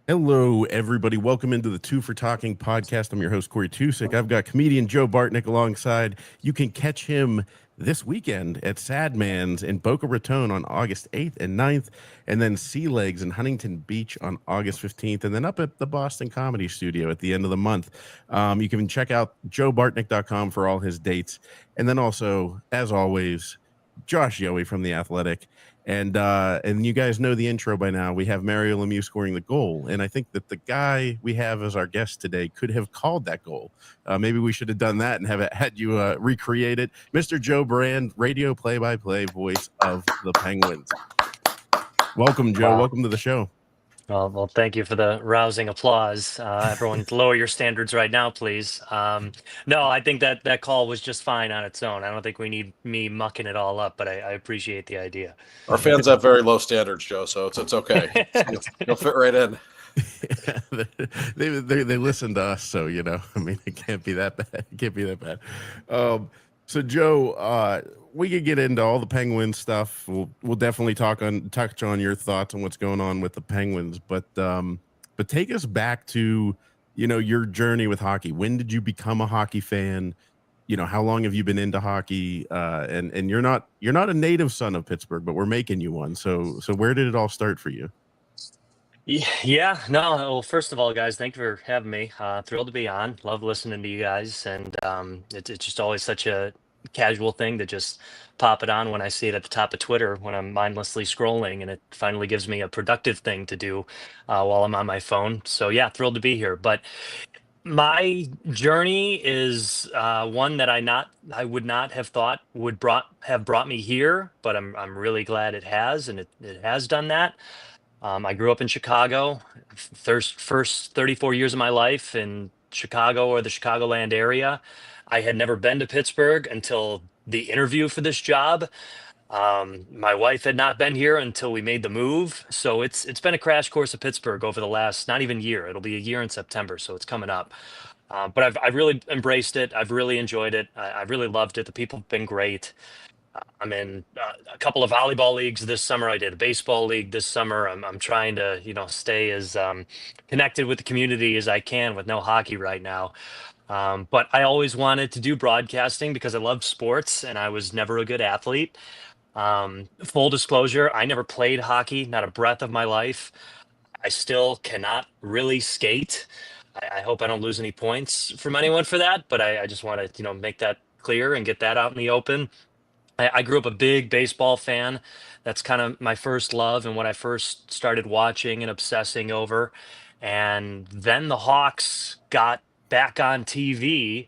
Hello, everybody. Welcome into the Two for Talking podcast. I'm your host, Corey Tusick. I've got comedian Joe Bartnick alongside. You can catch him this weekend at Sadman's in Boca Raton on August 8th and 9th, and then Sea Legs in Huntington Beach on August 15th, and then up at the Boston Comedy Studio at the end of the month. You can check out joebartnick.com for all his dates. And then also, as always, Josh Yohe from The Athletic. And you guys know the intro by now. We have Mario Lemieux scoring the goal, and I think that the guy we have as our guest today could have called that goal. Maybe we should have done that and had you recreate it. Mr. Joe Brand, radio play-by-play voice of the Penguins. Welcome, Joe. Wow. Welcome to the show. Well, thank you for the rousing applause. Everyone, lower your standards right now, please. No, I think that call was just fine on its own. I don't think we need me mucking it all up, but I appreciate the idea. Our fans have very low standards, Joe, so it's okay. You'll fit right in. They listen to us, so I mean, it can't be that bad. It can't be that bad. So Joe, we could get into all the Penguins stuff. We'll definitely touch on your thoughts on what's going on with the Penguins, but take us back to your journey with hockey. When did you become a hockey fan? How long have you been into hockey? And you're not a native son of Pittsburgh, but we're making you one. So where did it all start for you? Yeah, no. Well, first of all, guys, thank you for having me. Thrilled to be on. Love listening to you guys, and it's just always such a casual thing to just pop it on when I see it at the top of Twitter when I'm mindlessly scrolling, and it finally gives me a productive thing to do while I'm on my phone. So yeah, thrilled to be here. But my journey is one that I would not have thought would have brought me here, but I'm really glad it has, and it has done that. I grew up in Chicago, first 34 years of my life in Chicago or the Chicagoland area. I had never been to Pittsburgh until the interview for this job. My wife had not been here until we made the move. So it's been a crash course of Pittsburgh over the last not even year. It'll be a year in September, so it's coming up. But I've really embraced it. I've really enjoyed it. I've really loved it. The people have been great. I'm in a couple of volleyball leagues this summer. I did a baseball league this summer. I'm trying to, stay as connected with the community as I can with no hockey right now. But I always wanted to do broadcasting because I love sports and I was never a good athlete. Full disclosure, I never played hockey, not a breath of my life. I still cannot really skate. I hope I don't lose any points from anyone for that, but I just want to, make that clear and get that out in the open. I grew up a big baseball fan. That's kind of my first love and what I first started watching and obsessing over. And then the Hawks got back on TV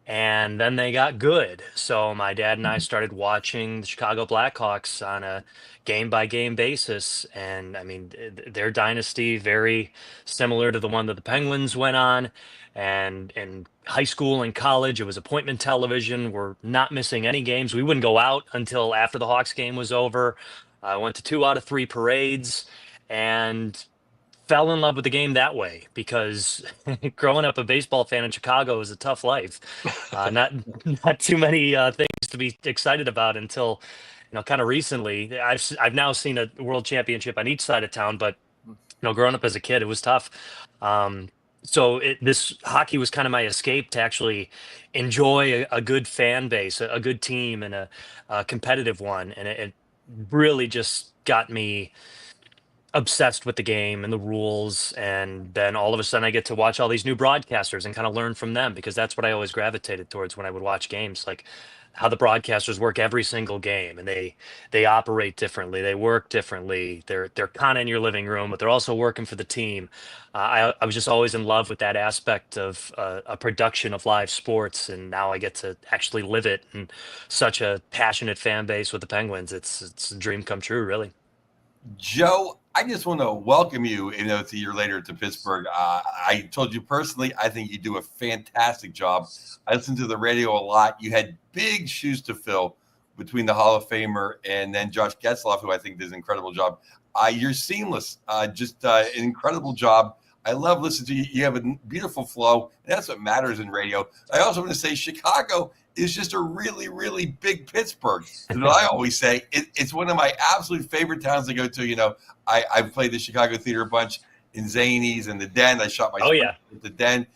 and then they got good. So my dad and I started watching the Chicago Blackhawks on a game by game basis. And I mean, their dynasty very similar to the one that the Penguins went on. And in high school and college, it was appointment television. We're not missing any games. We wouldn't go out until after the Hawks game was over. I went to 2 out of 3 parades and fell in love with the game that way because growing up a baseball fan in Chicago is a tough life. Not too many things to be excited about until kind of recently. I've now seen a world championship on each side of town, but growing up as a kid, it was tough. So this hockey was kind of my escape to actually enjoy a good fan base, a good team, and a competitive one, and it really just got me obsessed with the game and the rules. And then all of a sudden I get to watch all these new broadcasters and kind of learn from them because that's what I always gravitated towards when I would watch games, like how the broadcasters work every single game, and they operate differently, they work differently, they're kind of in your living room but they're also working for the team. I was just always in love with that aspect of a production of live sports, and now I get to actually live it, and such a passionate fan base with the Penguins. It's a dream come true, really. Joe, I just want to welcome you, to year later to Pittsburgh. I told you personally, I think you do a fantastic job. I listen to the radio a lot. You had big shoes to fill between the Hall of Famer and then Josh Getzloff, who I think does an incredible job. You're seamless, just an incredible job. I love listening to you. You have a beautiful flow, and that's what matters in radio. I also want to say Chicago is just a really, really big Pittsburgh. And I always say it's one of my absolute favorite towns to go to. I've played the Chicago Theater a bunch. in Zanies and the Den. I shot my Oh, yeah. at the Den.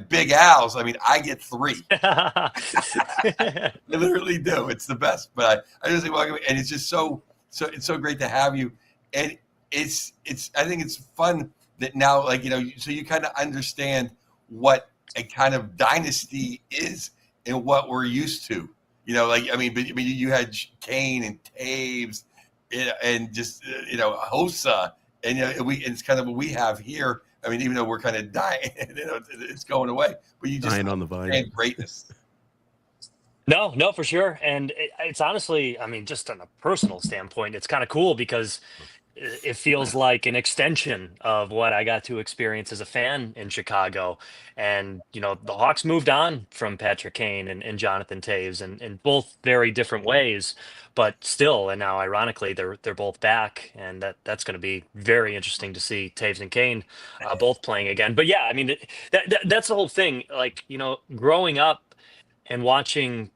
Big Al's. I mean, I get 3. I literally do. It's the best. But I just think, and it's just so it's so great to have you. And it's I think it's fun that now, so you kind of understand what a kind of dynasty is and what we're used to. But you had Kane and Taves and just Hossa, and it's kind of what we have here. I mean, even though we're kind of dying, it's going away. But you just dying on the vine. Greatness. No, for sure. And it's honestly, I mean, just on a personal standpoint, it's kind of cool because it feels like an extension of what I got to experience as a fan in Chicago. And, the Hawks moved on from Patrick Kane and Jonathan Taves in both very different ways, but still, and now ironically, they're both back. And that's going to be very interesting to see Taves and Kane both playing again. But yeah, I mean, that's the whole thing. Like, growing up and watching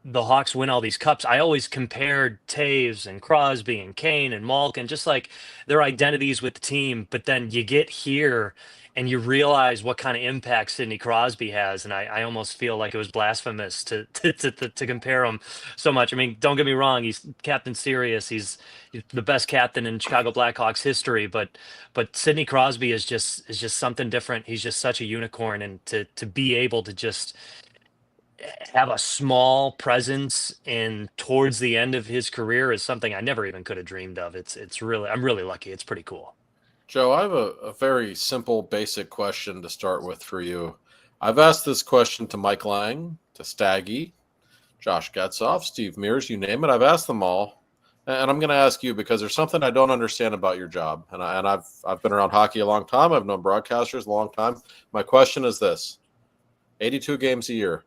the Hawks win all these cups, I always compared Taves and Crosby and Kane and Malkin, just like their identities with the team. But then you get here and you realize what kind of impact Sidney Crosby has. And I almost feel like it was blasphemous to compare him so much. I mean, don't get me wrong. He's Captain Serious. He's the best captain in Chicago Blackhawks history. But Sidney Crosby is just something different. He's just such a unicorn. And to be able to just have a small presence in towards the end of his career is something I never even could have dreamed of. It's really, I'm really lucky. It's pretty cool. Joe, I have a very simple, basic question to start with for you. I've asked this question to Mike Lang, to Staggy, Josh Getzoff, Steve Mears, you name it. I've asked them all, and I'm going to ask you because there's something I don't understand about your job. And I've been around hockey a long time. I've known broadcasters a long time. My question is this: 82 games a year.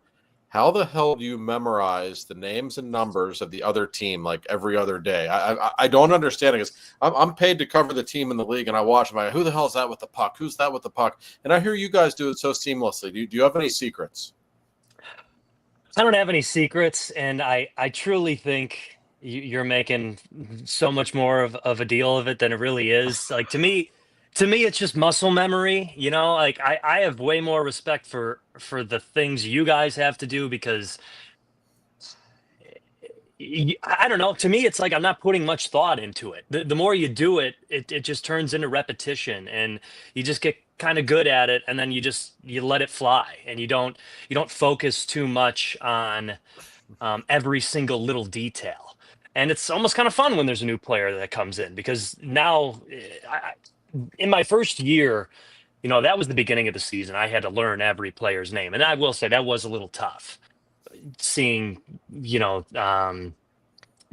How the hell do you memorize the names and numbers of the other team like every other day? I don't understand it because I'm paid to cover the team in the league, and I watch them. Who the hell is that with the puck? Who's that with the puck? And I hear you guys do it so seamlessly. Do you have any secrets? I don't have any secrets, and I truly think you're making so much more of a deal of it than it really is. Like to me, it's just muscle memory. Like I have way more respect for the things you guys have to do because I don't know. To me, it's like I'm not putting much thought into it. The more you do it, it just turns into repetition, and you just get kind of good at it, and then you let it fly, and you don't focus too much on every single little detail. And it's almost kind of fun when there's a new player that comes in because now in my first year, that was the beginning of the season. I had to learn every player's name. And I will say that was a little tough seeing, the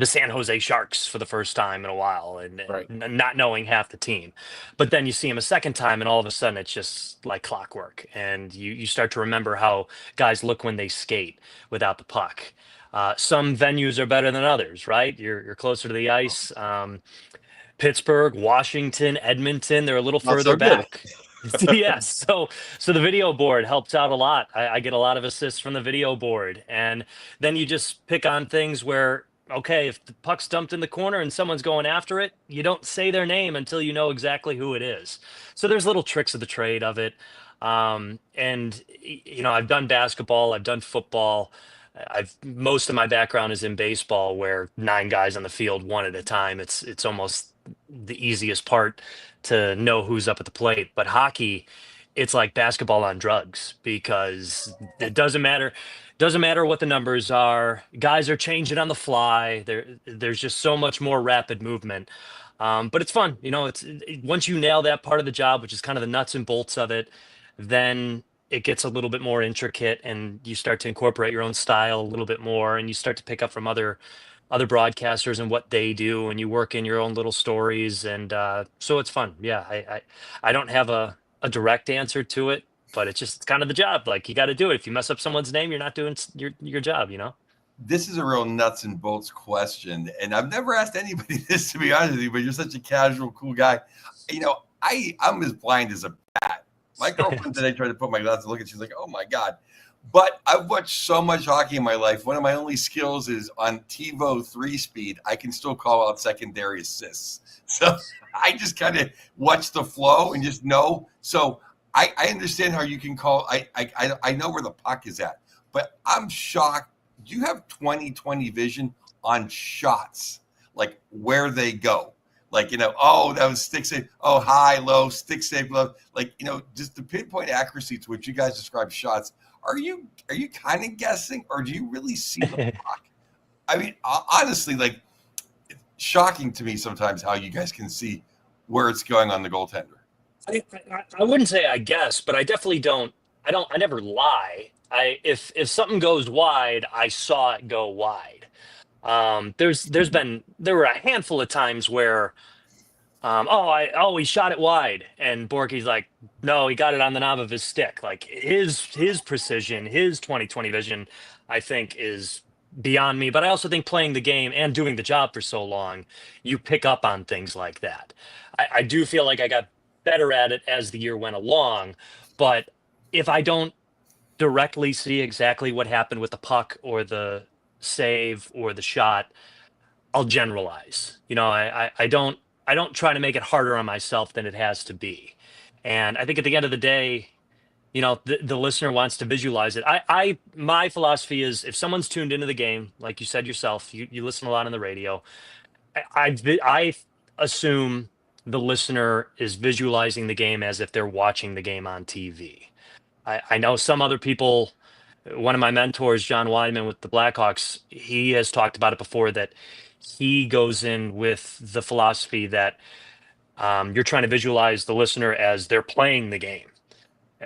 San Jose Sharks for the first time in a while and Right. not knowing half the team. But then you see them a second time and all of a sudden it's just like clockwork. And you start to remember how guys look when they skate without the puck. Some venues are better than others, right? You're closer to the ice. Pittsburgh, Washington, Edmonton, they're a little Not further so good. back. Yes. So the video board helps out a lot. I get a lot of assists from the video board. And then you just pick on things where, okay, if the puck's dumped in the corner and someone's going after it, you don't say their name until you know exactly who it is. So there's little tricks of the trade of it. And I've done basketball, I've done football. Most of my background is in baseball where 9 guys on the field, one at a time. It's almost the easiest part to know who's up at the plate. But hockey, it's like basketball on drugs because it doesn't matter what the numbers are. Guys are changing on the fly. There's just so much more rapid movement. But it's fun. Once you nail that part of the job, which is kind of the nuts and bolts of it, then it gets a little bit more intricate and you start to incorporate your own style a little bit more, and you start to pick up from other broadcasters and what they do, and you work in your own little stories. And so it's fun. Yeah. I don't have a direct answer to it, but it's kind of the job. Like you got to do it. If you mess up someone's name, you're not doing your job, This is a real nuts and bolts question, and I've never asked anybody this, to be honest with you, but you're such a casual, cool guy. I'm as blind as a bat. My girlfriend today tried to put my glasses, look at, she's like, oh my God. But I've watched so much hockey in my life. One of my only skills is on TiVo 3-speed. I can still call out secondary assists. So I just kind of watch the flow and just know. So I understand how you can call. I know where the puck is at, but I'm shocked. You have 20/20 vision on shots, like where they go. Like, oh, that was stick save. Oh, high, low, stick save, low. Like, just the pinpoint accuracy to which you guys describe shots. Are you kind of guessing, or do you really see the puck? I mean, honestly, like, it's shocking to me sometimes how you guys can see where it's going on the goaltender. I wouldn't say I guess, but I definitely don't. I never lie. If something goes wide, I saw it go wide. There were a handful of times where, he shot it wide, and Borky's like, no, he got it on the knob of his stick. Like his precision, his 20/20 vision, I think is beyond me. But I also think playing the game and doing the job for so long, you pick up on things like that. I do feel like I got better at it as the year went along, but if I don't directly see exactly what happened with the puck or the save or the shot, I'll generalize. I don't try to make it harder on myself than it has to be. And I think at the end of the day, the listener wants to visualize it. My philosophy is if someone's tuned into the game, like you said yourself, you listen a lot on the radio. I assume the listener is visualizing the game as if they're watching the game on TV. I know some other people, one of my mentors, John Weidman with the Blackhawks, he has talked about it before that he goes in with the philosophy that you're trying to visualize the listener as they're playing the game.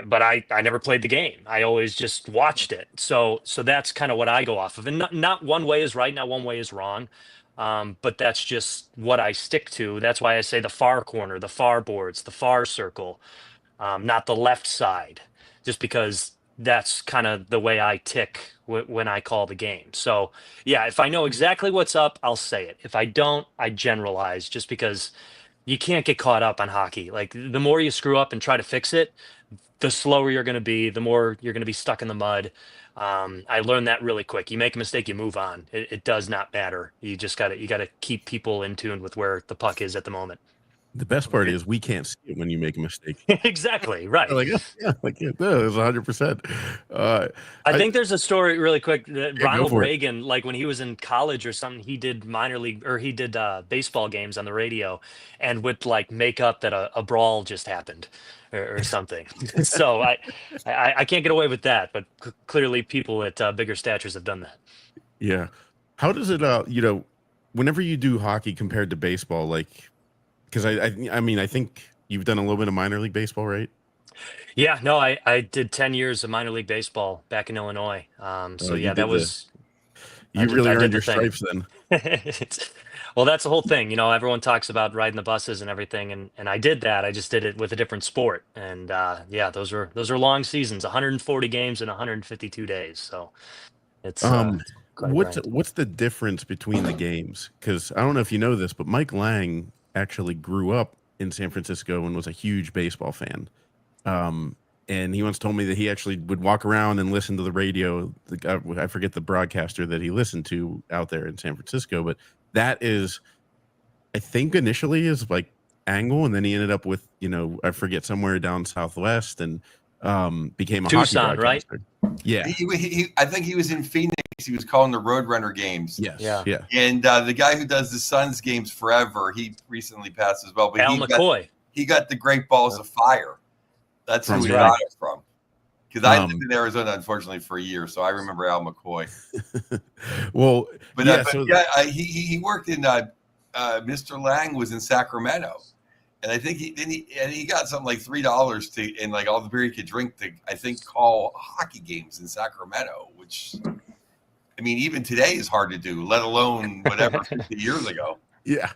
But I never played the game. I always just watched it. So that's kind of what I go off of. And not one way is right, not one way is wrong. But that's just what I stick to. That's why I say the far corner, the far boards, the far circle, not the left side, just because that's kind of the way I tick when I call the game. So yeah, if I know exactly what's up, I'll say it. If I don't, I generalize, just because you can't get caught up on hockey. Like the more you screw up and try to fix it, the slower you're going to be, the more you're going to be stuck in the mud. I learned that really quick. You make a mistake, you move on. It does not matter. You got to keep people in tune with where the puck is at the moment. The best part is we can't see it when you make a mistake. Exactly. Right. Like, yeah, like it was 100%. I think there's a story really quick that Yeah, go Ronald for it. Reagan, like when he was in college or something, he did minor league, or he did baseball games on the radio, and would like make up that a brawl just happened or something. So I can't get away with that, but clearly people at bigger statures have done that. Yeah. How does it, whenever you do hockey compared to baseball, like, because I mean, I think you've done a little bit of minor league baseball, right? Yeah, no, I did 10 years of minor league baseball back in Illinois. So you yeah, did that was, You I did- really I did earned the your thing. stripes then. Well, that's the whole thing. Everyone talks about riding the buses and everything, and I did that. I just did it with a different sport. And yeah, those are long seasons, 140 games in 152 days. So it's quite a grind. What's the difference between the games? Because I don't know if you know this, but Mike Lang actually grew up in San Francisco and was a huge baseball fan. And he once told me that he actually would walk around and listen to the radio. I forget the broadcaster that he listened to out there in San Francisco, but that is, I think initially is like Angle, and then he ended up with, I forget, somewhere down Southwest, and became a Tucson, hockey right? broadcaster. Yeah. I think he was in Phoenix. He was calling the Roadrunner games. Yes. Yeah. Yeah. And the guy who does the Suns games forever, he recently passed as well. But Al McCoy. he got the Great Balls of Fire. That's who That's he right. got it from. Because I lived in Arizona, unfortunately, for a year, so I remember Al McCoy. Well, But yeah, he worked in. Mr. Lang was in Sacramento, and I think he got something like $3 to, and like all the beer he could drink to, I think, call hockey games in Sacramento, which, I mean, even today is hard to do, let alone whatever 50 years ago. yeah.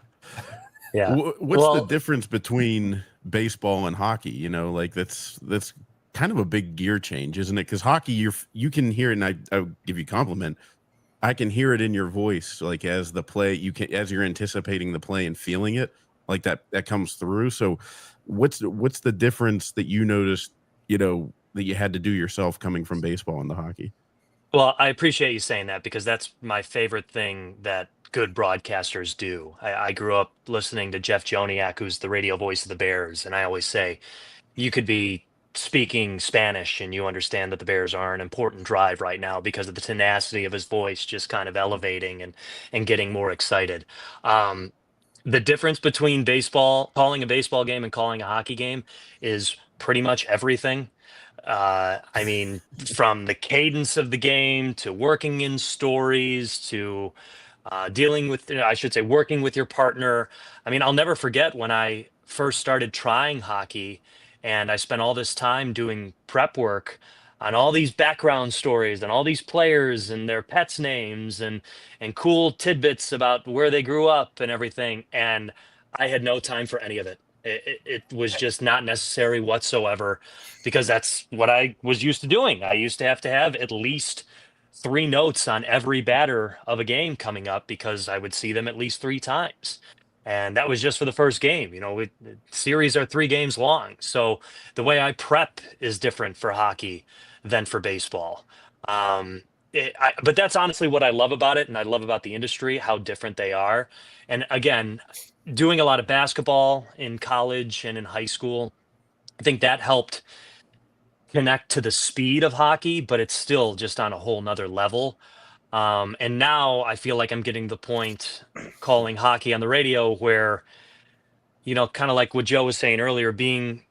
Yeah. What's the difference between baseball and hockey? Like that's kind of a big gear change, isn't it? Because hockey, you can hear it, and I'll give you a compliment. I can hear it in your voice, like as the play, as you're anticipating the play and feeling it, like that comes through. So what's the difference that you noticed, that you had to do yourself coming from baseball into hockey? Well, I appreciate you saying that because that's my favorite thing that good broadcasters do. I grew up listening to Jeff Joniak, who's the radio voice of the Bears, and I always say you could be speaking Spanish and you understand that the Bears are an important drive right now because of the tenacity of his voice just kind of elevating and getting more excited. Um, the difference between baseball, calling a baseball game and calling a hockey game is pretty much everything. I mean, from the cadence of the game to working in stories to dealing with, I should say, working with your partner. I mean, I'll never forget when I first started trying hockey and I spent all this time doing prep work on all these background stories and all these players and their pets' names and cool tidbits about where they grew up and everything. And I had no time for any of it. It was just not necessary whatsoever because that's what I was used to doing. I used to have at least three notes on every batter of a game coming up because I would see them at least three times. And that was just for the first game. You know, the series are 3 games long. So the way I prep is different for hockey than for baseball. But that's honestly what I love about it. And I love about the industry, how different they are. And again, doing a lot of basketball in college and in high school, I think that helped connect to the speed of hockey, but it's still just on a whole nother level. And now I feel like I'm getting the point calling hockey on the radio where, you know, kind of like what Joe was saying earlier, being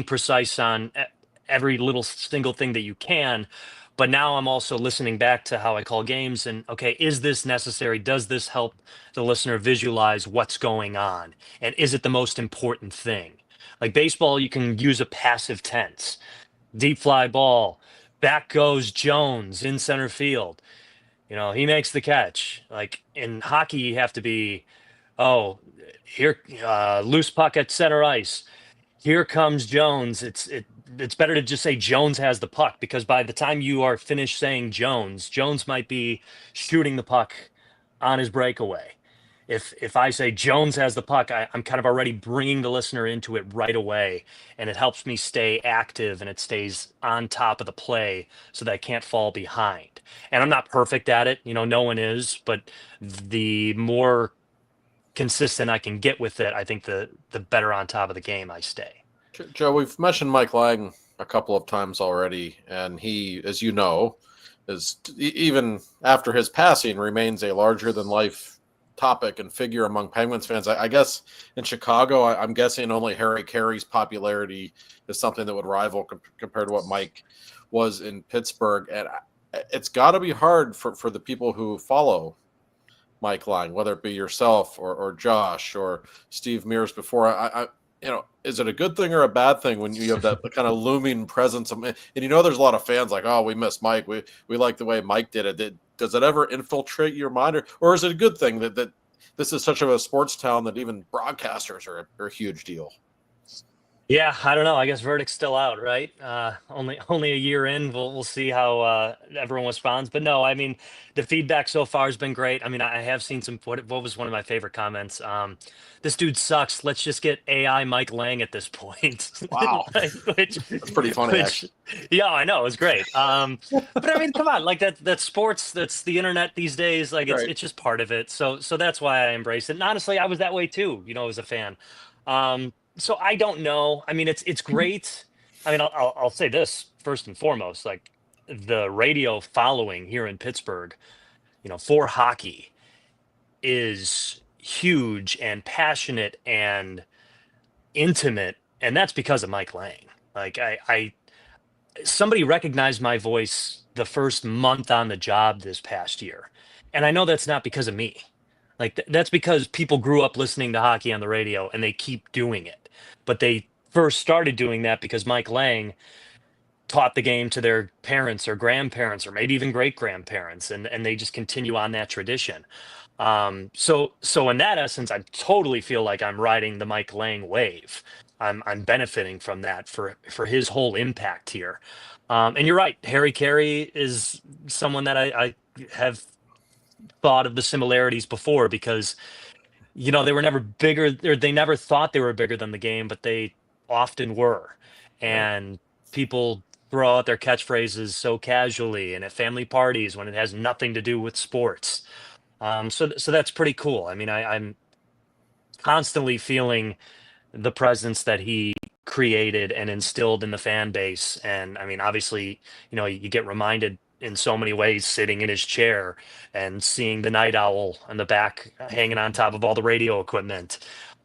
precise on every little single thing that you can. But now I'm also listening back to how I call games and okay, is this necessary? Does this help the listener visualize what's going on? And is it the most important thing? Like baseball, you can use a passive tense. Deep fly ball, back goes Jones in center field. You know, he makes the catch. Like in hockey, you have to be, oh, here, loose puck at center ice. Here comes Jones. It's better to just say Jones has the puck because by the time you are finished saying Jones, Jones might be shooting the puck on his breakaway. If I say Jones has the puck, I'm kind of already bringing the listener into it right away, and it helps me stay active and it stays on top of the play so that I can't fall behind. And I'm not perfect at it, you know, no one is, but the more consistent I can get with it, I think the better on top of the game I stay. Joe, we've mentioned Mike Lang a couple of times already, and he, as you know, is even after his passing remains a larger than life topic and figure among Penguins fans. I guess in Chicago, I'm guessing only Harry Carey's popularity is something that would rival compared to what Mike was in Pittsburgh. And it's got to be hard for the people who follow Mike Lang, whether it be yourself or Josh or Steve Mears before. You know, is it a good thing or a bad thing when you have that kind of looming presence of, and you know, there's a lot of fans like, oh, we miss Mike. We like the way Mike did it. Does it ever infiltrate your mind, or is it a good thing that this is such of a sports town that even broadcasters are a huge deal? Yeah, I don't know. I guess verdict's still out, right? Only a year in, we'll see how everyone responds. But no, I mean, the feedback so far has been great. I mean, I have seen some. What was one of my favorite comments? This dude sucks. Let's just get AI Mike Lang at this point. Wow, which that's pretty funny. Actually. Yeah, I know, it was great. But I mean, come on, like that's sports. That's the internet these days. Like it's just part of it. So that's why I embrace it. And honestly, I was that way too. You know, as a fan. So I don't know. I mean, it's great. I mean, I'll say this first and foremost, like the radio following here in Pittsburgh, you know, for hockey is huge and passionate and intimate, and that's because of Mike Lang. Like I somebody recognized my voice the first month on the job this past year, and I know that's not because of me. Like that's because people grew up listening to hockey on the radio and they keep doing it. But they first started doing that because Mike Lang taught the game to their parents or grandparents or maybe even great grandparents, and they just continue on that tradition. So in that essence, I totally feel like I'm riding the Mike Lang wave. I'm benefiting from that for his whole impact here. And you're right, Harry Carey is someone that I have thought of the similarities before because, you know, they were never bigger, or they never thought they were bigger than the game, but they often were. And people throw out their catchphrases so casually and at family parties when it has nothing to do with sports. So that's pretty cool. I mean, I'm constantly feeling the presence that he created and instilled in the fan base. And I mean, obviously, you get reminded in so many ways sitting in his chair and seeing the night owl on the back hanging on top of all the radio equipment.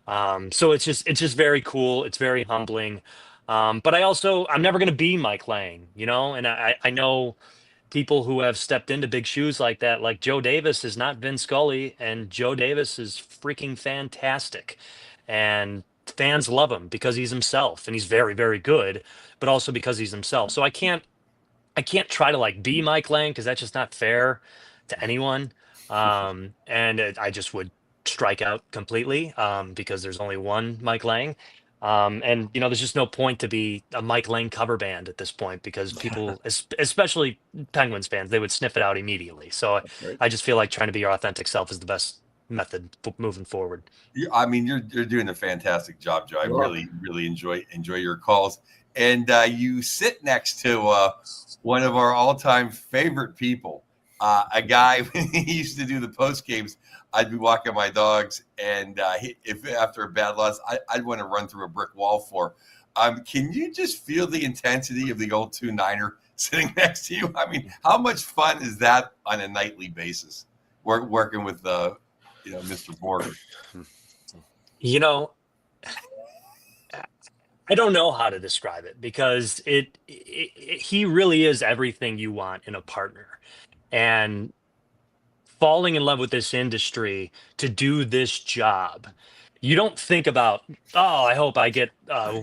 So it's just very cool. It's very humbling. But I'm never going to be Mike Lang, and I know people who have stepped into big shoes like that, like Joe Davis is not Vin Scully, and Joe Davis is freaking fantastic. And fans love him because he's himself and he's very, very good, but also because he's himself. So I can't try to like be Mike Lang because that's just not fair to anyone. I just would strike out completely because there's only one Mike Lang. And there's just no point to be a Mike Lang cover band at this point because people, especially Penguins fans, they would sniff it out immediately. So Right. I just feel like trying to be your authentic self is the best method moving forward. I mean, you're doing a fantastic job, Joe. I You are. really enjoy your calls, and you sit next to one of our all-time favorite people, a guy when he used to do the post games. I'd be walking my dogs, and if after a bad loss, I'd want to run through a brick wall for. Can you just feel the intensity of the old 2-9er sitting next to you? I mean, how much fun is that on a nightly basis? Working with Mr. Borger. You know, I don't know how to describe it because he really is everything you want in a partner. And falling in love with this industry to do this job, you don't think about, oh, I hope I get a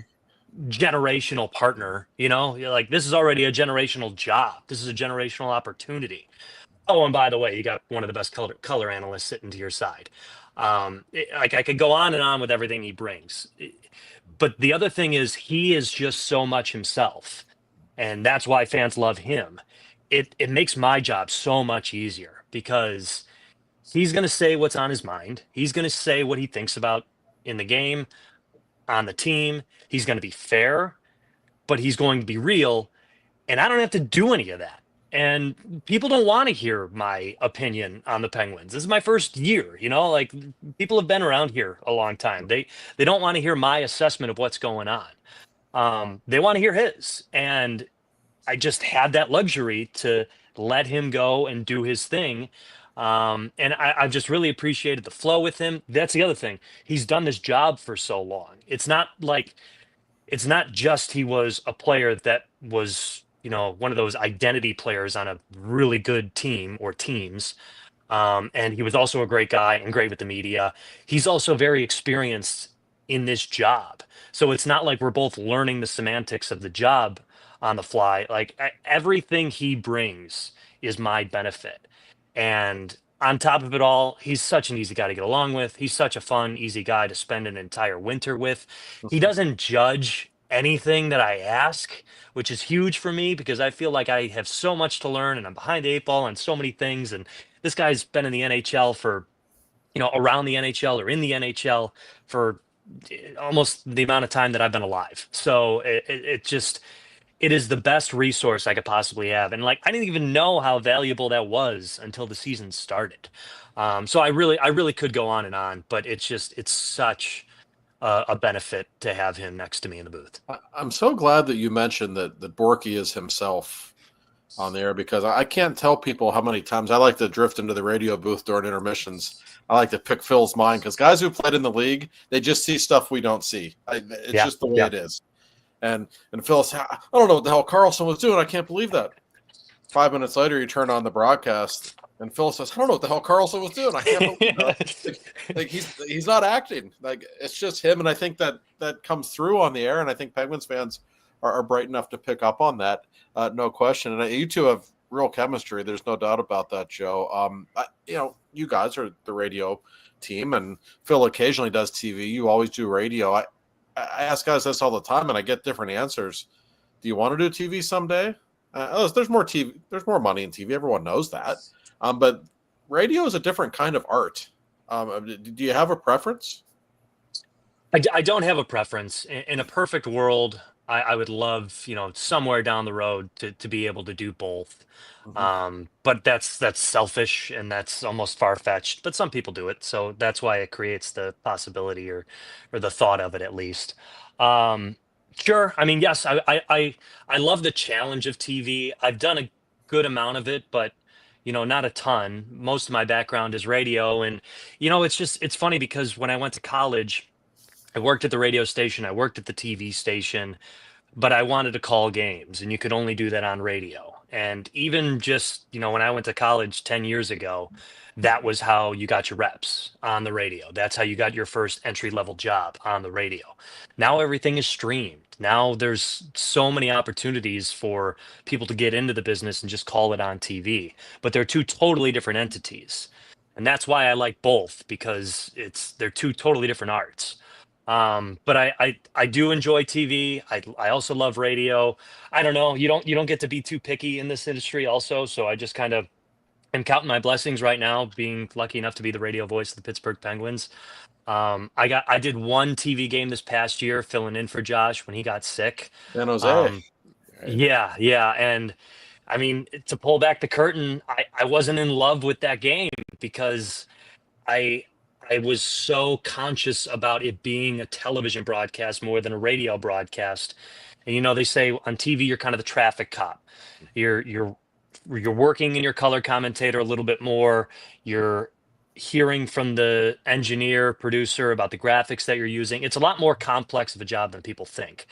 generational partner. You're like, this is already a generational job. This is a generational opportunity. Oh, and by the way, you got one of the best color analysts sitting to your side. Like I could go on and on with everything he brings. But the other thing is he is just so much himself. And that's why fans love him. It makes my job so much easier because he's going to say what's on his mind. He's going to say what he thinks about in the game, on the team. He's going to be fair, but he's going to be real. And I don't have to do any of that. And people don't want to hear my opinion on the Penguins. This is my first year, like people have been around here a long time. They don't want to hear my assessment of what's going on. They want to hear his. And I just had that luxury to let him go and do his thing. And I've just really appreciated the flow with him. That's the other thing. He's done this job for so long. It's not just he was a player that was, one of those identity players on a really good team or teams. And he was also a great guy and great with the media. He's also very experienced in this job. So it's not like we're both learning the semantics of the job on the fly. Like everything he brings is my benefit. And on top of it all, he's such an easy guy to get along with. He's such a fun, easy guy to spend an entire winter with. He doesn't judge anything that I ask, which is huge for me because I feel like I have so much to learn and I'm behind the 8 ball on so many things. And this guy's been in the NHL for, around the NHL or in the NHL for almost the amount of time that I've been alive. So it is the best resource I could possibly have. And like, I didn't even know how valuable that was until the season started. So I really could go on and on, but it's such a benefit to have him next to me in the booth. I'm so glad that you mentioned that Borky is himself on the air because I can't tell people how many times I like to drift into the radio booth during intermissions. I like to pick Phil's mind because guys who played in the league, they just see stuff we don't see. It's just the way it is. And Phil said, I don't know what the hell Carlson was doing. I can't believe that. 5 minutes later, you turn on the broadcast, and Phil says, I don't know what the hell Carlson was doing. I can't believe that. Like he's not acting. Like it's just him, and I think that comes through on the air, and I think Penguins fans are bright enough to pick up on that, no question. And you two have real chemistry. There's no doubt about that, Joe. You guys are the radio team, and Phil occasionally does TV. You always do radio. I ask guys this all the time, and I get different answers. Do you want to do TV someday? There's more TV. There's more money in TV. Everyone knows that. But radio is a different kind of art. Do you have a preference? I don't have a preference. In a perfect world, I would love, somewhere down the road to be able to do both. Mhm. But that's selfish and that's almost far-fetched. But some people do it, so that's why it creates the possibility or the thought of it at least. Um, sure. I mean, yes, I love the challenge of TV. I've done a good amount of it, but not a ton. Most of my background is radio, and it's funny because when I went to college. I worked at the radio station, I worked at the TV station, but I wanted to call games, and you could only do that on radio. And even just, when I went to college 10 years ago, that was how you got your reps on the radio. That's how you got your first entry level job on the radio. Now everything is streamed. Now there's so many opportunities for people to get into the business and just call it on TV, but they're two totally different entities. And that's why I like both because they're two totally different arts. But I do enjoy TV. I also love radio. I don't know. You don't get to be too picky in this industry also. So I just kind of am counting my blessings right now, being lucky enough to be the radio voice of the Pittsburgh Penguins. I did one TV game this past year, filling in for Josh when he got sick. San Jose. Um, Right. yeah. And I mean, to pull back the curtain, I wasn't in love with that game because I I was so conscious about it being a television broadcast more than a radio broadcast. And they say on TV you're kind of the traffic cop. You're working in your color commentator a little bit more. You're hearing from the engineer, producer about the graphics that you're using. It's a lot more complex of a job than people think.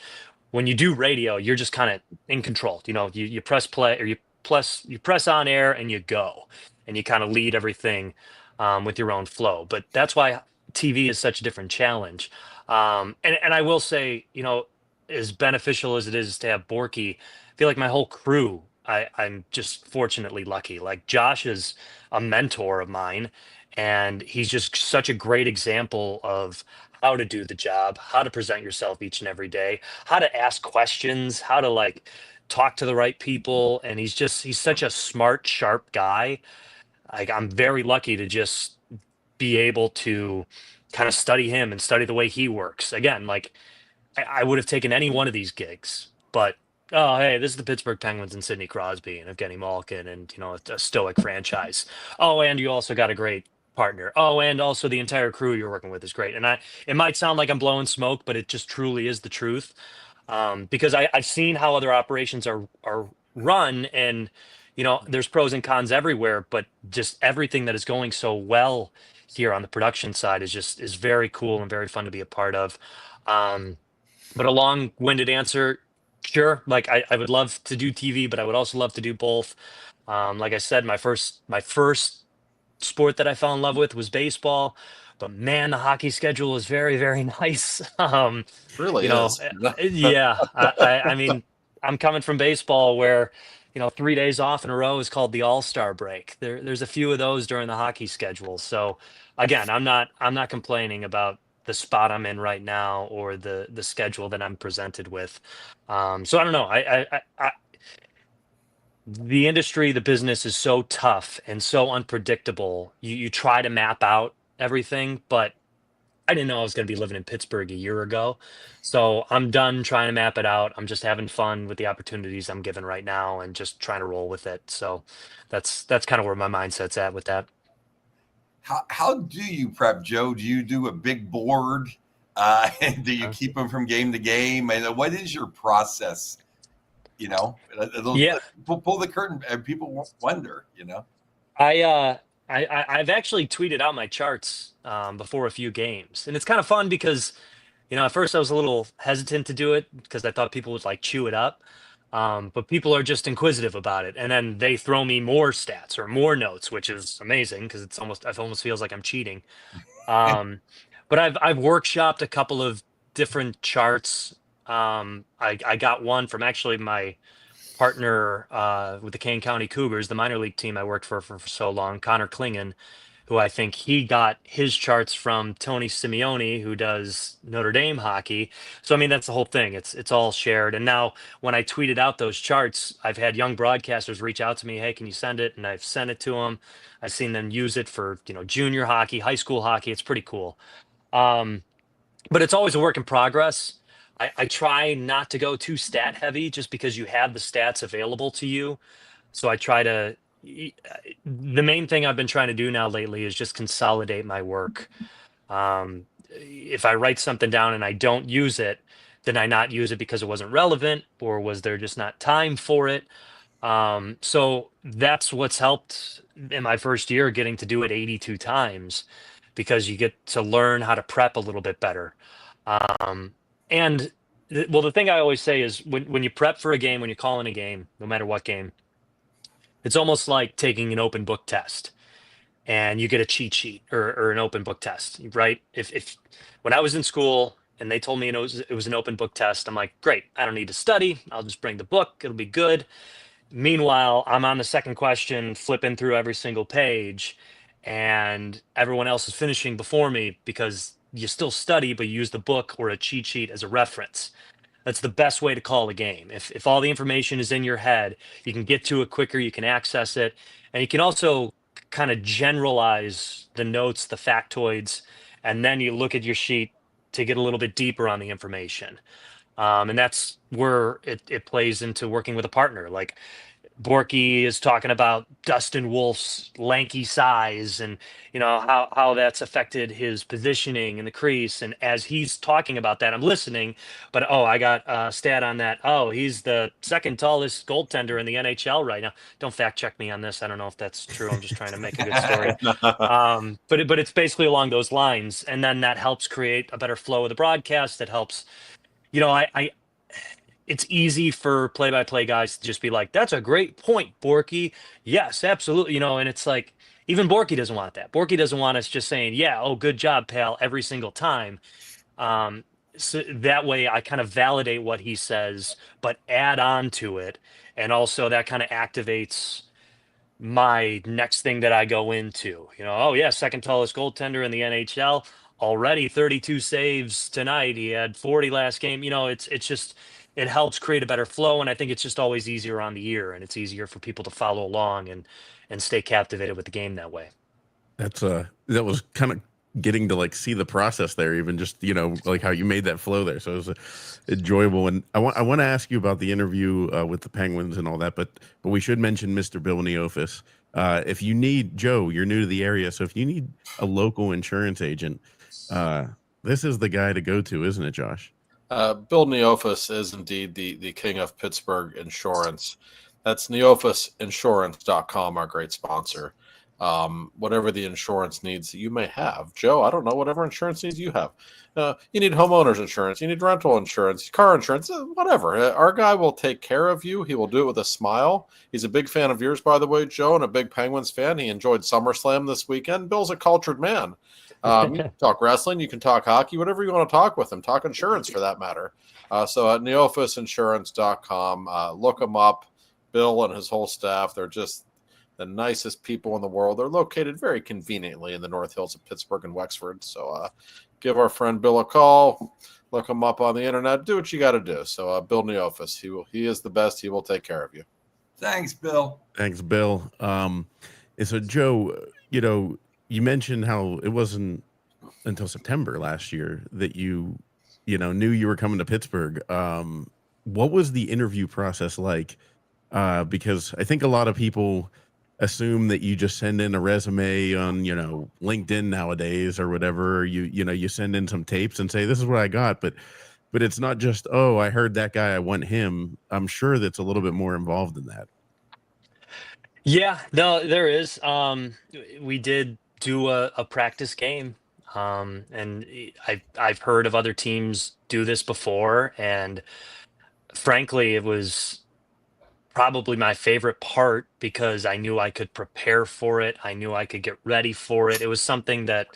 When you do radio, you're just kind of in control. You press play or you press on air and you go, and you kind of lead everything with your own flow. But that's why TV is such a different challenge. And I will say, as beneficial as it is to have Borky, I feel like my whole crew. I'm just fortunately lucky. Like Josh is a mentor of mine, and he's just such a great example of how to do the job, how to present yourself each and every day, how to ask questions, how to like talk to the right people. And he's such a smart, sharp guy. Like I'm very lucky to just be able to kind of study him and study the way he works. Again, like I would have taken any one of these gigs, but oh hey, this is the Pittsburgh Penguins and Sidney Crosby and Evgeny Malkin and a stoic franchise. Oh, and you also got a great partner. Oh, and also the entire crew you're working with is great. And it might sound like I'm blowing smoke, but it just truly is the truth. Because I've seen how other operations are run, and there's pros and cons everywhere, but just everything that is going so well here on the production side is very cool and very fun to be a part of. Um, but a long-winded answer, sure. Like I would love to do TV, but I would also love to do both. Like I said, my first sport that I fell in love with was baseball, but man, the hockey schedule is very, very nice. Really You know, is. yeah, I mean, I'm coming from baseball where, 3 days off in a row is called the All-Star break. There's a few of those during the hockey schedule. So again, I'm not complaining about the spot I'm in right now or the schedule that I'm presented with. So I don't know. The industry, the business is so tough and so unpredictable. You try to map out everything, but I didn't know I was going to be living in Pittsburgh a year ago. So I'm done trying to map it out. I'm just having fun with the opportunities I'm given right now and just trying to roll with it. So that's kind of where my mindset's at with that. How do you prep, Joe? Do you do a big board? Do you keep them from game to game? And what is your process? Yeah. Pull the curtain, and people wonder. I've actually tweeted out my charts before a few games, and it's kind of fun because at first I was a little hesitant to do it because I thought people would like chew it up. But people are just inquisitive about it, and then they throw me more stats or more notes, which is amazing because it almost feels like I'm cheating. But I've workshopped a couple of different charts. I got one from actually my partner with the Kane County Cougars, the minor league team I worked for so long, Connor Klingon, who I think he got his charts from Tony Simeone, who does Notre Dame hockey. So I mean, that's the whole thing. It's all shared. And now when I tweeted out those charts, I've had young broadcasters reach out to me, hey, can you send it? And I've sent it to them. I've seen them use it for junior hockey, high school hockey. It's pretty cool. Um, but it's always a work in progress. I try not to go too stat heavy just because you have the stats available to you. So I try to, the main thing I've been trying to do now lately is just consolidate my work. If I write something down and I don't use it, then I not use it because it wasn't relevant, or was there just not time for it? So that's what's helped in my first year, getting to do it 82 times, because you get to learn how to prep a little bit better. And well, the thing I always say is when you prep for a game, when you're calling a game, no matter what game, it's almost like taking an open book test, and you get a cheat sheet, or an open book test, right? If when I was in school and they told me it was an open book test, I'm like, great, I don't need to study. I'll just bring the book. It'll be good. Meanwhile, I'm on the second question, flipping through every single page, and everyone else is finishing before me, because you still study, but you use the book or a cheat sheet as a reference. That's the best way to call a game. If all the information is in your head, you can get to it quicker, you can access it, and you can also kind of generalize the notes, the factoids, and then you look at your sheet to get a little bit deeper on the information. And that's where it plays into working with a partner. Like, Borky is talking about Dustin Wolf's lanky size, and how that's affected his positioning in the crease. And as he's talking about that, I'm listening, but I got a stat on that. Oh, he's the second tallest goaltender in the NHL right now. Don't fact check me on this. I don't know if that's true. I'm just trying to make a good story. But it's basically along those lines, and then that helps create a better flow of the broadcast. That helps. I it's easy for play-by-play guys to just be like, "That's a great point, Borky. Yes, absolutely." And it's like, even Borky doesn't want that. Borky doesn't want us just saying, "Yeah, oh, good job, pal," every single time. So that way, I kind of validate what he says, but add on to it, and also that kind of activates my next thing that I go into. Oh yeah, second tallest goaltender in the NHL, already 32 saves tonight. He had 40 last game. It's just, it helps create a better flow, and I think it's just always easier on the ear, and it's easier for people to follow along and stay captivated with the game that way. That was kind of getting to like see the process there, even just like how you made that flow there. So it was enjoyable. And I want to ask you about the interview with the Penguins and all that, but we should mention Mr. Bill Neofus. If you need, Joe, you're new to the area, so if you need a local insurance agent, this is the guy to go to, isn't it, Josh? Bill Neofus is indeed the king of Pittsburgh insurance. That's neofusinsurance.com, our great sponsor. Whatever the insurance needs that you may have. Joe, I don't know, whatever insurance needs you have. You need homeowners insurance, you need rental insurance, car insurance, whatever. Our guy will take care of you. He will do it with a smile. He's a big fan of yours, by the way, Joe, and a big Penguins fan. He enjoyed SummerSlam this weekend. Bill's a cultured man. You can talk wrestling, you can talk hockey, whatever you want to talk with him. Talk insurance for that matter. So at neofusinsurance.com, look him up. Bill and his whole staff, they're just the nicest people in the world. They're located very conveniently in the North Hills of Pittsburgh and Wexford. So give our friend Bill a call. Look him up on the internet. Do what you got to do. So Bill Neofus, he is the best. He will take care of you. Thanks, Bill. Thanks, Bill. And so, Joe, you mentioned how it wasn't until September last year that you knew you were coming to Pittsburgh. What was the interview process like? Because I think a lot of people assume that you just send in a resume on, LinkedIn nowadays or whatever. You send in some tapes and say, this is what I got. But it's not just, oh, I heard that guy, I want him. I'm sure that's a little bit more involved in that. Yeah, no, there is. We did do a practice game. And I've heard of other teams do this before. And frankly, it was probably my favorite part, because I knew I could prepare for it. I knew I could get ready for it. It was something that,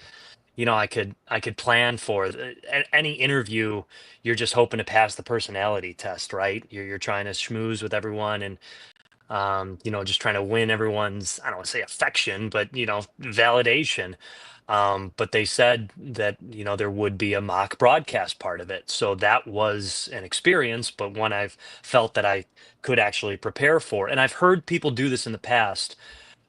I could plan for. At any interview, you're just hoping to pass the personality test, right? You're trying to schmooze with everyone, and just trying to win everyone's, I don't want to say affection, but validation. But they said that there would be a mock broadcast part of it, so that was an experience, but one I've felt that I could actually prepare for. And I've heard people do this in the past,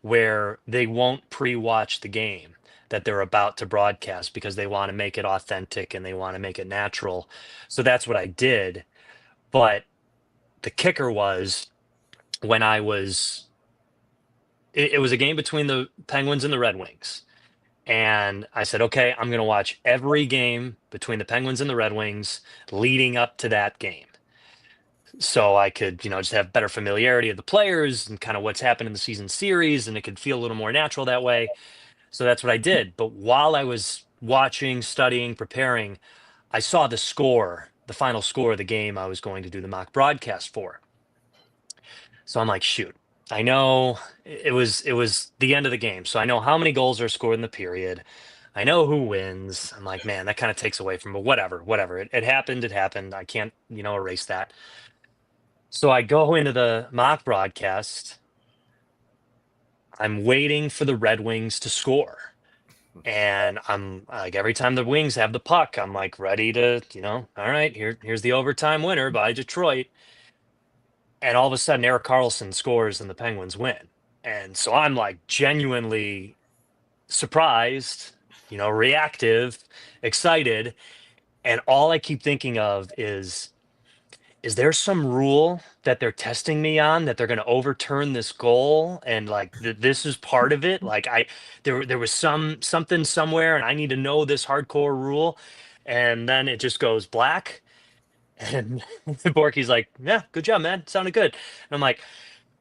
where they won't pre-watch the game. that they're about to broadcast because they want to make it authentic and they want to make it natural. So that's what I did. But the kicker was when it was a game between the Penguins and the Red Wings. And I said, okay, I'm going to watch every game between the Penguins and the Red Wings leading up to that game. So I could, just have better familiarity of the players and kind of what's happened in the season series, and it could feel a little more natural that way. So that's what I did. But while I was watching, studying, preparing, I saw the score, the final score of the game I was going to do the mock broadcast for. So I'm like, shoot, I know it was the end of the game. So I know how many goals are scored in the period. I know who wins. I'm like, man, that kind of takes away from, but whatever. It happened. It happened. I can't, erase that. So I go into the mock broadcast. I'm waiting for the Red Wings to score. And I'm like, every time the Wings have the puck, I'm like ready to, all right, here's the overtime winner by Detroit. And all of a sudden, Erik Karlsson scores and the Penguins win. And so I'm like genuinely surprised, reactive, excited. And all I keep thinking of is there some rule that they're testing me on that they're going to overturn this goal? And like, this is part of it. Like there was something somewhere and I need to know this hardcore rule. And then it just goes black. And Borky's like, yeah, good job, man. Sounded good. And I'm like,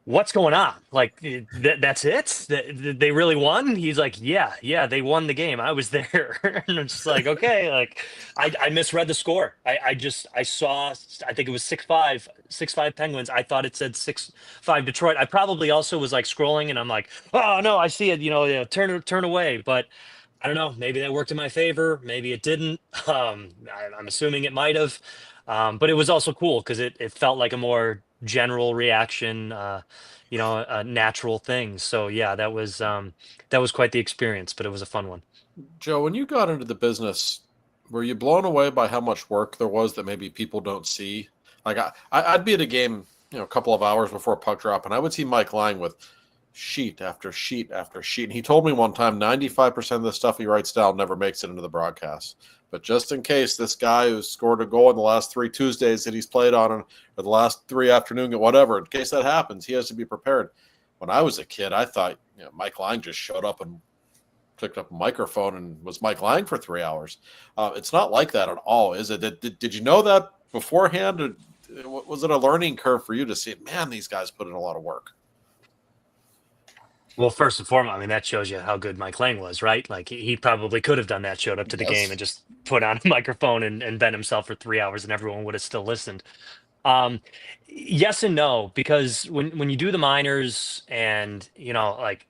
what's going on? Like, that's it? They really won? He's like, yeah, they won the game. I was there. And I'm just like, okay. Like, I misread the score. I saw, I think it was 6-5 Penguins. I thought it said 6-5 Detroit. I probably also was like scrolling and I'm like, oh no, I see it, turn away. But I don't know, maybe that worked in my favor. Maybe it didn't. I'm assuming it might've. But it was also cool because it felt like a more general reaction, a natural thing. So yeah, that was quite the experience, but it was a fun one. Joe, when you got into the business, were you blown away by how much work there was that maybe people don't see? Like I'd be at a game, a couple of hours before puck drop, and I would see Mike Lang with sheet after sheet after sheet. And he told me one time 95% of the stuff he writes down never makes it into the broadcast. But just in case this guy who scored a goal in the last 3 Tuesdays that he's played on, or the last 3 afternoons, whatever, in case that happens, he has to be prepared. When I was a kid, I thought Mike Lang just showed up and picked up a microphone and was Mike Lang for 3 hours. It's not like that at all, is it? Did you know that beforehand? Or was it a learning curve for you to see, man, these guys put in a lot of work? Well, first and foremost, I mean, that shows you how good Mike Lang was, right? Like he probably could have done that, showed up to the game and just put on a microphone and bent himself for 3 hours and everyone would have still listened. Yes and no, because when you do the minors and, like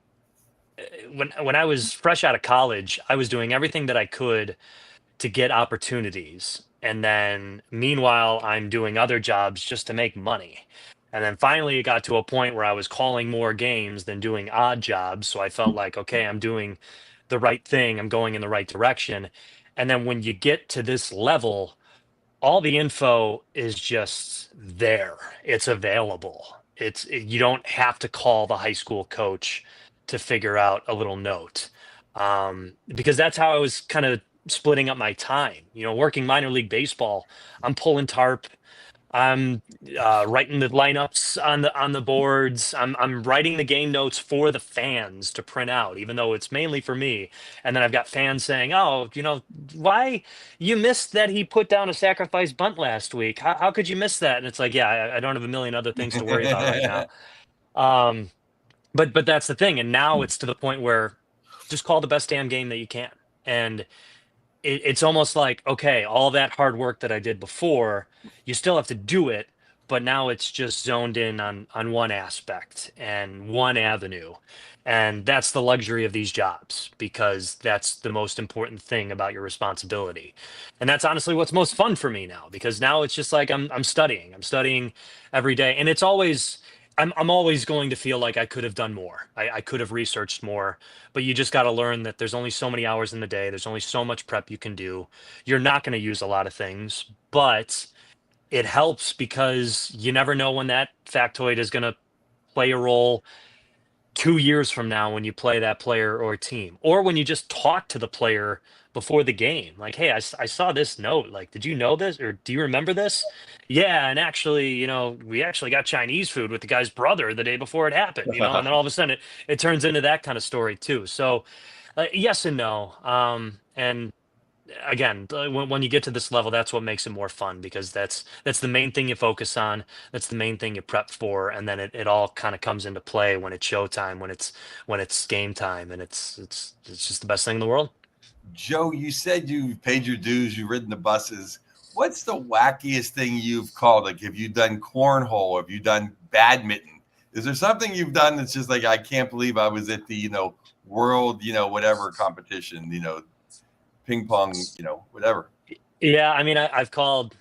when I was fresh out of college, I was doing everything that I could to get opportunities. And then meanwhile, I'm doing other jobs just to make money. And then finally, it got to a point where I was calling more games than doing odd jobs. So I felt like, okay, I'm doing the right thing. I'm going in the right direction. And then when you get to this level, all the info is just there. It's available. You don't have to call the high school coach to figure out a little note. Because that's how I was kind of splitting up my time. Working minor league baseball, I'm pulling tarp. I'm writing the lineups on the boards. I'm writing the game notes for the fans to print out, even though it's mainly for me. And then I've got fans saying, "Oh, why you missed that he put down a sacrifice bunt last week? How could you miss that?" And it's like, yeah, I don't have a million other things to worry about right now. But that's the thing. And now it's to the point where just call the best damn game that you can. And it's almost like, okay, all that hard work that I did before, you still have to do it, but now it's just zoned in on one aspect and one avenue. And that's the luxury of these jobs, because that's the most important thing about your responsibility. And that's honestly what's most fun for me now, because now it's just like I'm studying every day. And it's always, I'm always going to feel like I could have done more. I could have researched more, but you just got to learn that there's only so many hours in the day. There's only so much prep you can do. You're not going to use a lot of things, but it helps because you never know when that factoid is going to play a role 2 years from now when you play that player or team, or when you just talk to the player before the game, like, hey, I saw this note, like, did you know this, or do you remember this? Yeah, and actually, we actually got Chinese food with the guy's brother the day before it happened, and then all of a sudden it turns into that kind of story too. So yes and no. And again, when you get to this level, that's what makes it more fun, because that's the main thing you focus on. That's the main thing you prep for, and then it all kind of comes into play when it's showtime, when it's game time, and it's just the best thing in the world. Joe, you said you paid your dues, you've ridden the buses. What's the wackiest thing you've called? Like, have you done cornhole? Have you done badminton? Is there something you've done that's just like, I can't believe I was at the, world, whatever competition, ping pong, whatever? Yeah, I mean, I've called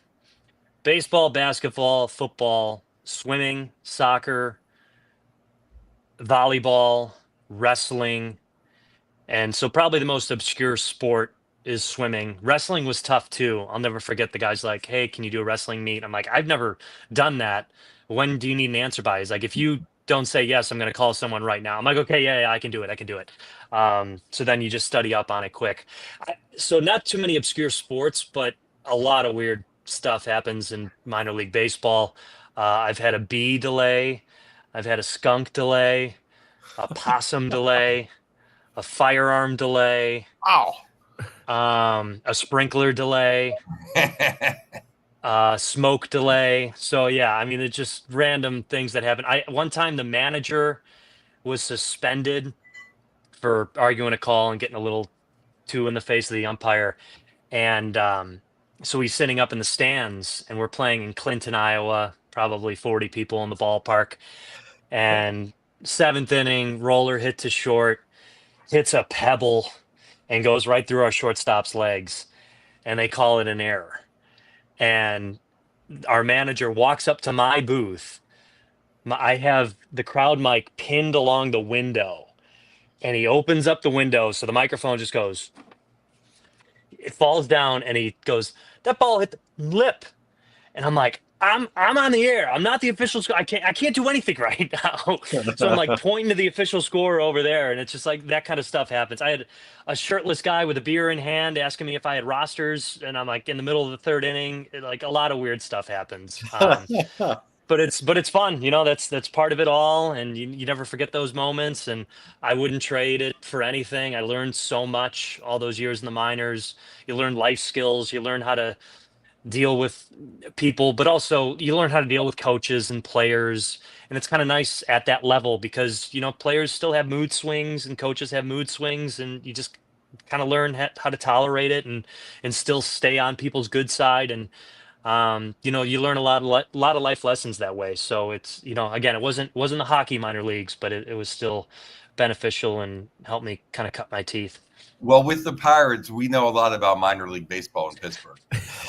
baseball, basketball, football, swimming, soccer, volleyball, wrestling. And so probably the most obscure sport is swimming. Wrestling was tough too. I'll never forget the guy's like, hey, can you do a wrestling meet? I'm like, I've never done that. When do you need an answer by? He's like, if you don't say yes, I'm going to call someone right now. I'm like, okay, yeah, I can do it. I can do it. So then you just study up on it quick. So not too many obscure sports, but a lot of weird stuff happens in minor league baseball. I've had a bee delay. I've had a skunk delay, a possum delay, a firearm delay, Wow. a sprinkler delay, smoke delay. So yeah, I mean, it's just random things that happen. One time the manager was suspended for arguing a call and getting a little too in the face of the umpire, and so he's sitting up in the stands, and we're playing in Clinton, Iowa, probably 40 people in the ballpark, and seventh inning, roller hit to short, hits a pebble and goes right through our shortstop's legs, and they call it an error. And our manager walks up to my booth. I have the crowd mic pinned along the window, and he opens up the window so the microphone just goes, it falls down, and he goes, that ball hit the lip. And I'm like, I'm on the air. I'm not the official score. I can't do anything right now. So I'm like pointing to the official score over there, and it's just like that kind of stuff happens. I had a shirtless guy with a beer in hand asking me if I had rosters, and I'm like in the middle of the third inning. Like a lot of weird stuff happens. But it's fun, that's part of it all, and you never forget those moments, and I wouldn't trade it for anything. I learned so much all those years in the minors. You learn life skills, you learn how to deal with people, but also you learn how to deal with coaches and players. And it's kind of nice at that level because, players still have mood swings and coaches have mood swings, and you just kind of learn how to tolerate it and still stay on people's good side. And, you learn a lot of life lessons that way. So it's, again, it wasn't the hockey minor leagues, but it was still beneficial and helped me kind of cut my teeth. Well, with the Pirates, we know a lot about minor league baseball in Pittsburgh.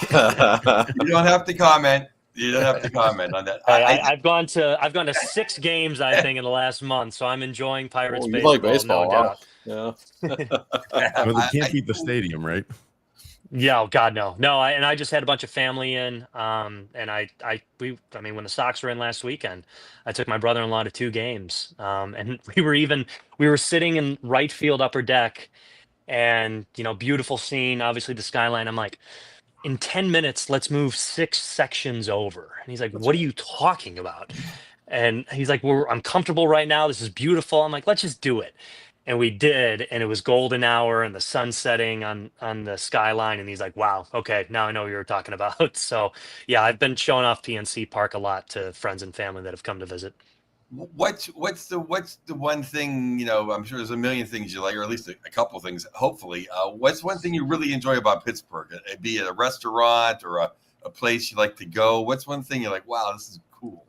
You don't have to comment. You don't have to comment on that. I've gone to 6 games, I think, in the last month, so I'm enjoying Pirates baseball. You like baseball? No doubt. Yeah. Well, they can't beat the stadium, right? Yeah, oh God, no. I just had a bunch of family in, and when the Sox were in last weekend, I took my brother-in-law to 2 games, and we were sitting in right field upper deck, and beautiful scene, obviously the skyline. I'm like, in 10 minutes, let's move 6 sections over. And he's like, what are you talking about? And he's like, I'm comfortable right now. This is beautiful. I'm like, let's just do it. And we did, and it was golden hour and the sun setting on the skyline. And he's like, wow, okay, now I know what you were talking about. So yeah, I've been showing off PNC Park a lot to friends and family that have come to visit. What's the one thing, I'm sure there's a million things you like, or at least a couple things, hopefully. What's one thing you really enjoy about Pittsburgh? Be it a restaurant or a place you like to go. What's one thing you're like, wow, this is cool?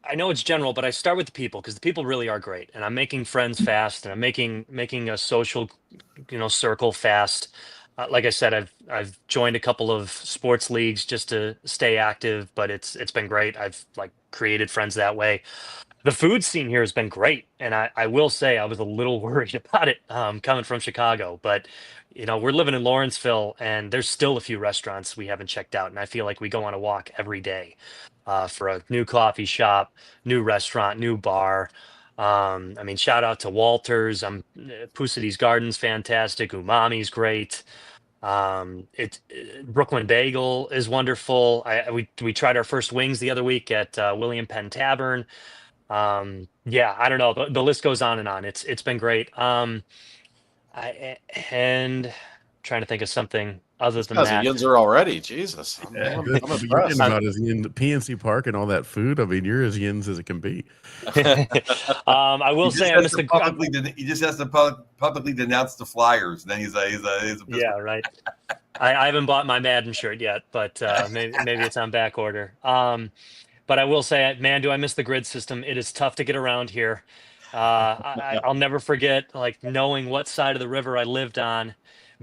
I know it's general, but I start with the people, because the people really are great, and I'm making friends fast, and I'm making a social, circle fast. Like I said, I've joined a couple of sports leagues just to stay active, but it's been great. I've created friends that way. The food scene here has been great, and I will say I was a little worried about it coming from Chicago, but we're living in Lawrenceville, and there's still a few restaurants we haven't checked out, and I feel like we go on a walk every day. for a new coffee shop, new restaurant, new bar. I mean, shout out to Walters. Pusidi's Garden's fantastic. Umami's great. Brooklyn Bagel is wonderful. We tried our first wings the other week at William Penn Tavern. Yeah, I don't know. The list goes on and on. It's been great. And trying to think of something other than As a that. Yinzer already, Jesus. I'm What you're impressed. getting about is in the PNC Park and all that food. I mean, you're as yins as it can be. I will say I missed He just has to publicly denounce the Flyers. Then he's a yeah, right. I haven't bought my Madden shirt yet, but maybe it's on back order. But I will say, man, do I miss the grid system? It is tough to get around here. I'll never forget like knowing what side of the river I lived on,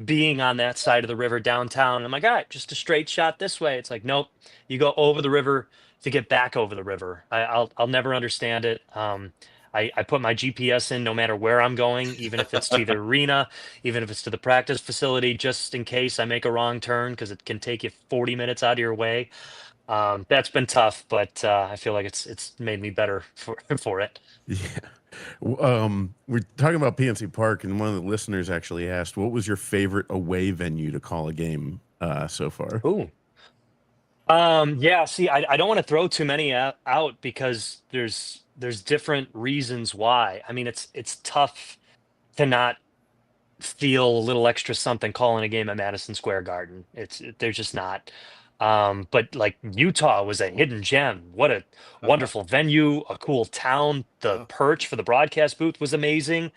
being on that side of the river downtown. I'm like, all right, just a straight shot this way. It's like, nope, you go over the river to get back over the river. I'll never understand it. I put my GPS in no matter where I'm going, even if it's to the arena, even if it's to the practice facility, just in case I make a wrong turn, because it can take you 40 minutes out of your way. That's been tough, but I feel like it's made me better for it. Yeah. We're talking about PNC Park, and one of the listeners actually asked, what was your favorite away venue to call a game so far? Ooh. Yeah, see, I don't want to throw too many out because there's different reasons why. I mean, it's tough to not feel a little extra something calling a game at Madison Square Garden. They're just not. But like Utah was a hidden gem. What a wonderful venue, a cool town. The perch for the broadcast booth was amazing.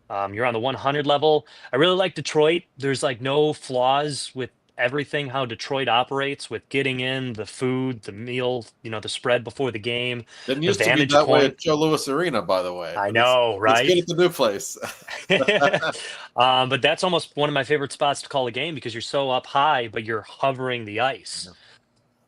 You're on the 100 level. I really like Detroit. There's like no flaws with everything how Detroit operates with getting in the food, the meal, the spread before the game. Didn't The used to be vantage that way point. at Joe Louis Arena, by the way. I But know, it's right? good at the new place. But that's almost one of my favorite spots to call a game because you're so up high, but you're hovering the ice.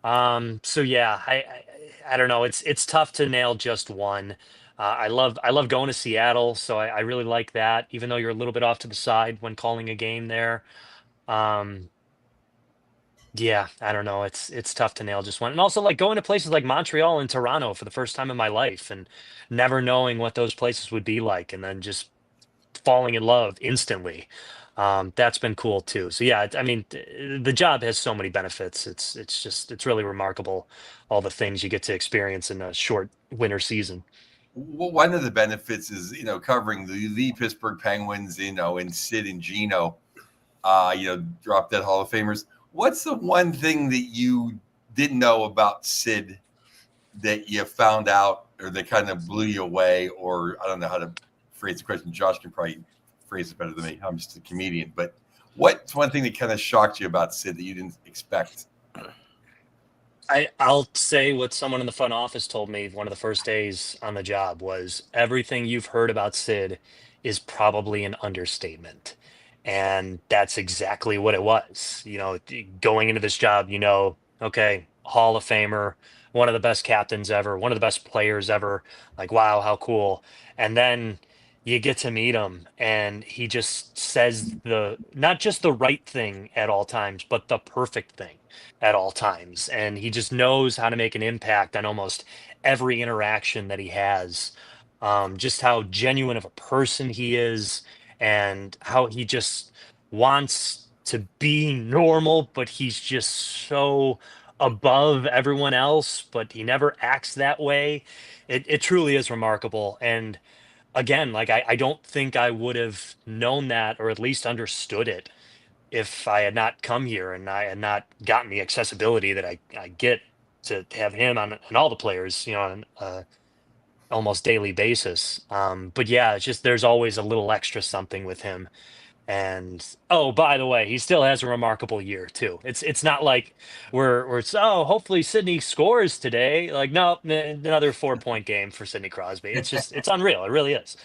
So yeah, I don't know. It's tough to nail just one. I love going to Seattle, so I really like that. Even though you're a little bit off to the side when calling a game there. Um, yeah, I don't know. It's tough to nail just one. And also like going to places like Montreal and Toronto for the first time in my life and never knowing what those places would be like, and then just falling in love instantly. That's been cool too. So yeah, I mean, the job has so many benefits. It's really remarkable all the things you get to experience in a short winter season. Well, one of the benefits is covering the Pittsburgh Penguins, and Sid and Gino, drop dead Hall of Famers. What's the one thing that you didn't know about Sid that you found out, or that kind of blew you away? Or I don't know how to phrase the question. Josh can probably phrase it better than me. I'm just a comedian. But what's one thing that kind of shocked you about Sid that you didn't expect? I'll say what someone in the front office told me one of the first days on the job was everything you've heard about Sid is probably an understatement. And that's exactly what it was. Going into this job, okay, Hall of Famer, one of the best captains ever, one of the best players ever. Like, wow, how cool. And then you get to meet him and he just says not just the right thing at all times, but the perfect thing at all times. And he just knows how to make an impact on almost every interaction that he has. Just how genuine of a person he is and how he just wants to be normal, but he's just so above everyone else, but he never acts that way. It truly is remarkable. And again, like I don't think I would have known that or at least understood it if I had not come here and I had not gotten the accessibility that I get to have him on and all the players, on almost daily basis. But yeah, it's just there's always a little extra something with him. And oh, by the way, he still has a remarkable year too. It's not like hopefully Sidney scores today. Like no, another 4-point game for Sidney Crosby. It's unreal. It really is.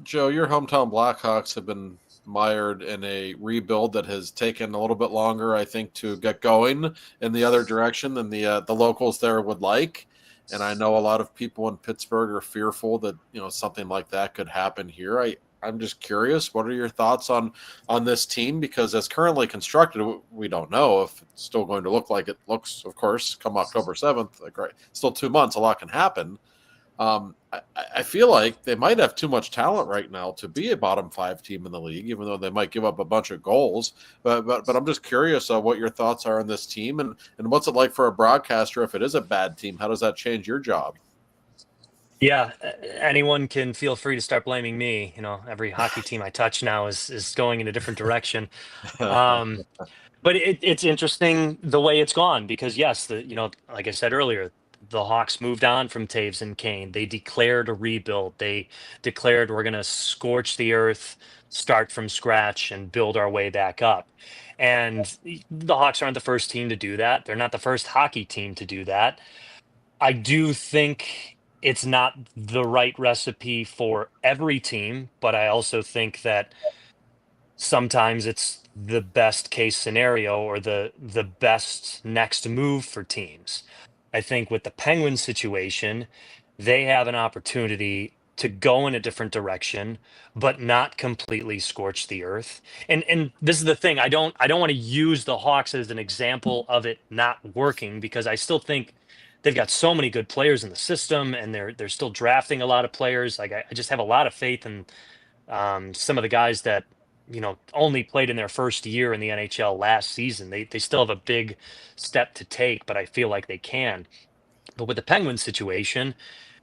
Joe, your hometown Blackhawks have been mired in a rebuild that has taken a little bit longer, I think, to get going in the other direction than the locals there would like. And I know a lot of people in Pittsburgh are fearful that something like that could happen here. I'm just curious, what are your thoughts on this team? Because as currently constructed, we don't know if it's still going to look like it looks, of course, come October 7th. Like, right, still 2 months, a lot can happen. I feel like they might have too much talent right now to be a bottom 5 team in the league, even though they might give up a bunch of goals. But I'm just curious what your thoughts are on this team, and what's it like for a broadcaster if it is a bad team? How does that change your job? Yeah, anyone can feel free to start blaming me. Every hockey team I touch now is going in a different direction. Um, but it's interesting the way it's gone because yes, like I said earlier, the Hawks moved on from Taves and Kane. They declared a rebuild. They declared we're going to scorch the earth, start from scratch, and build our way back up. And the Hawks aren't the first team to do that. They're not the first hockey team to do that. I do think it's not the right recipe for every team, but I also think that sometimes it's the best case scenario or the best next move for teams. I think with the Penguins situation, they have an opportunity to go in a different direction, but not completely scorch the earth. And this is the thing. I don't want to use the Hawks as an example of it not working because I still think they've got so many good players in the system and they're still drafting a lot of players. Like I just have a lot of faith in some of the guys that only played in their first year in the NHL last season. They still have a big step to take, but I feel like they can. But with the Penguins situation,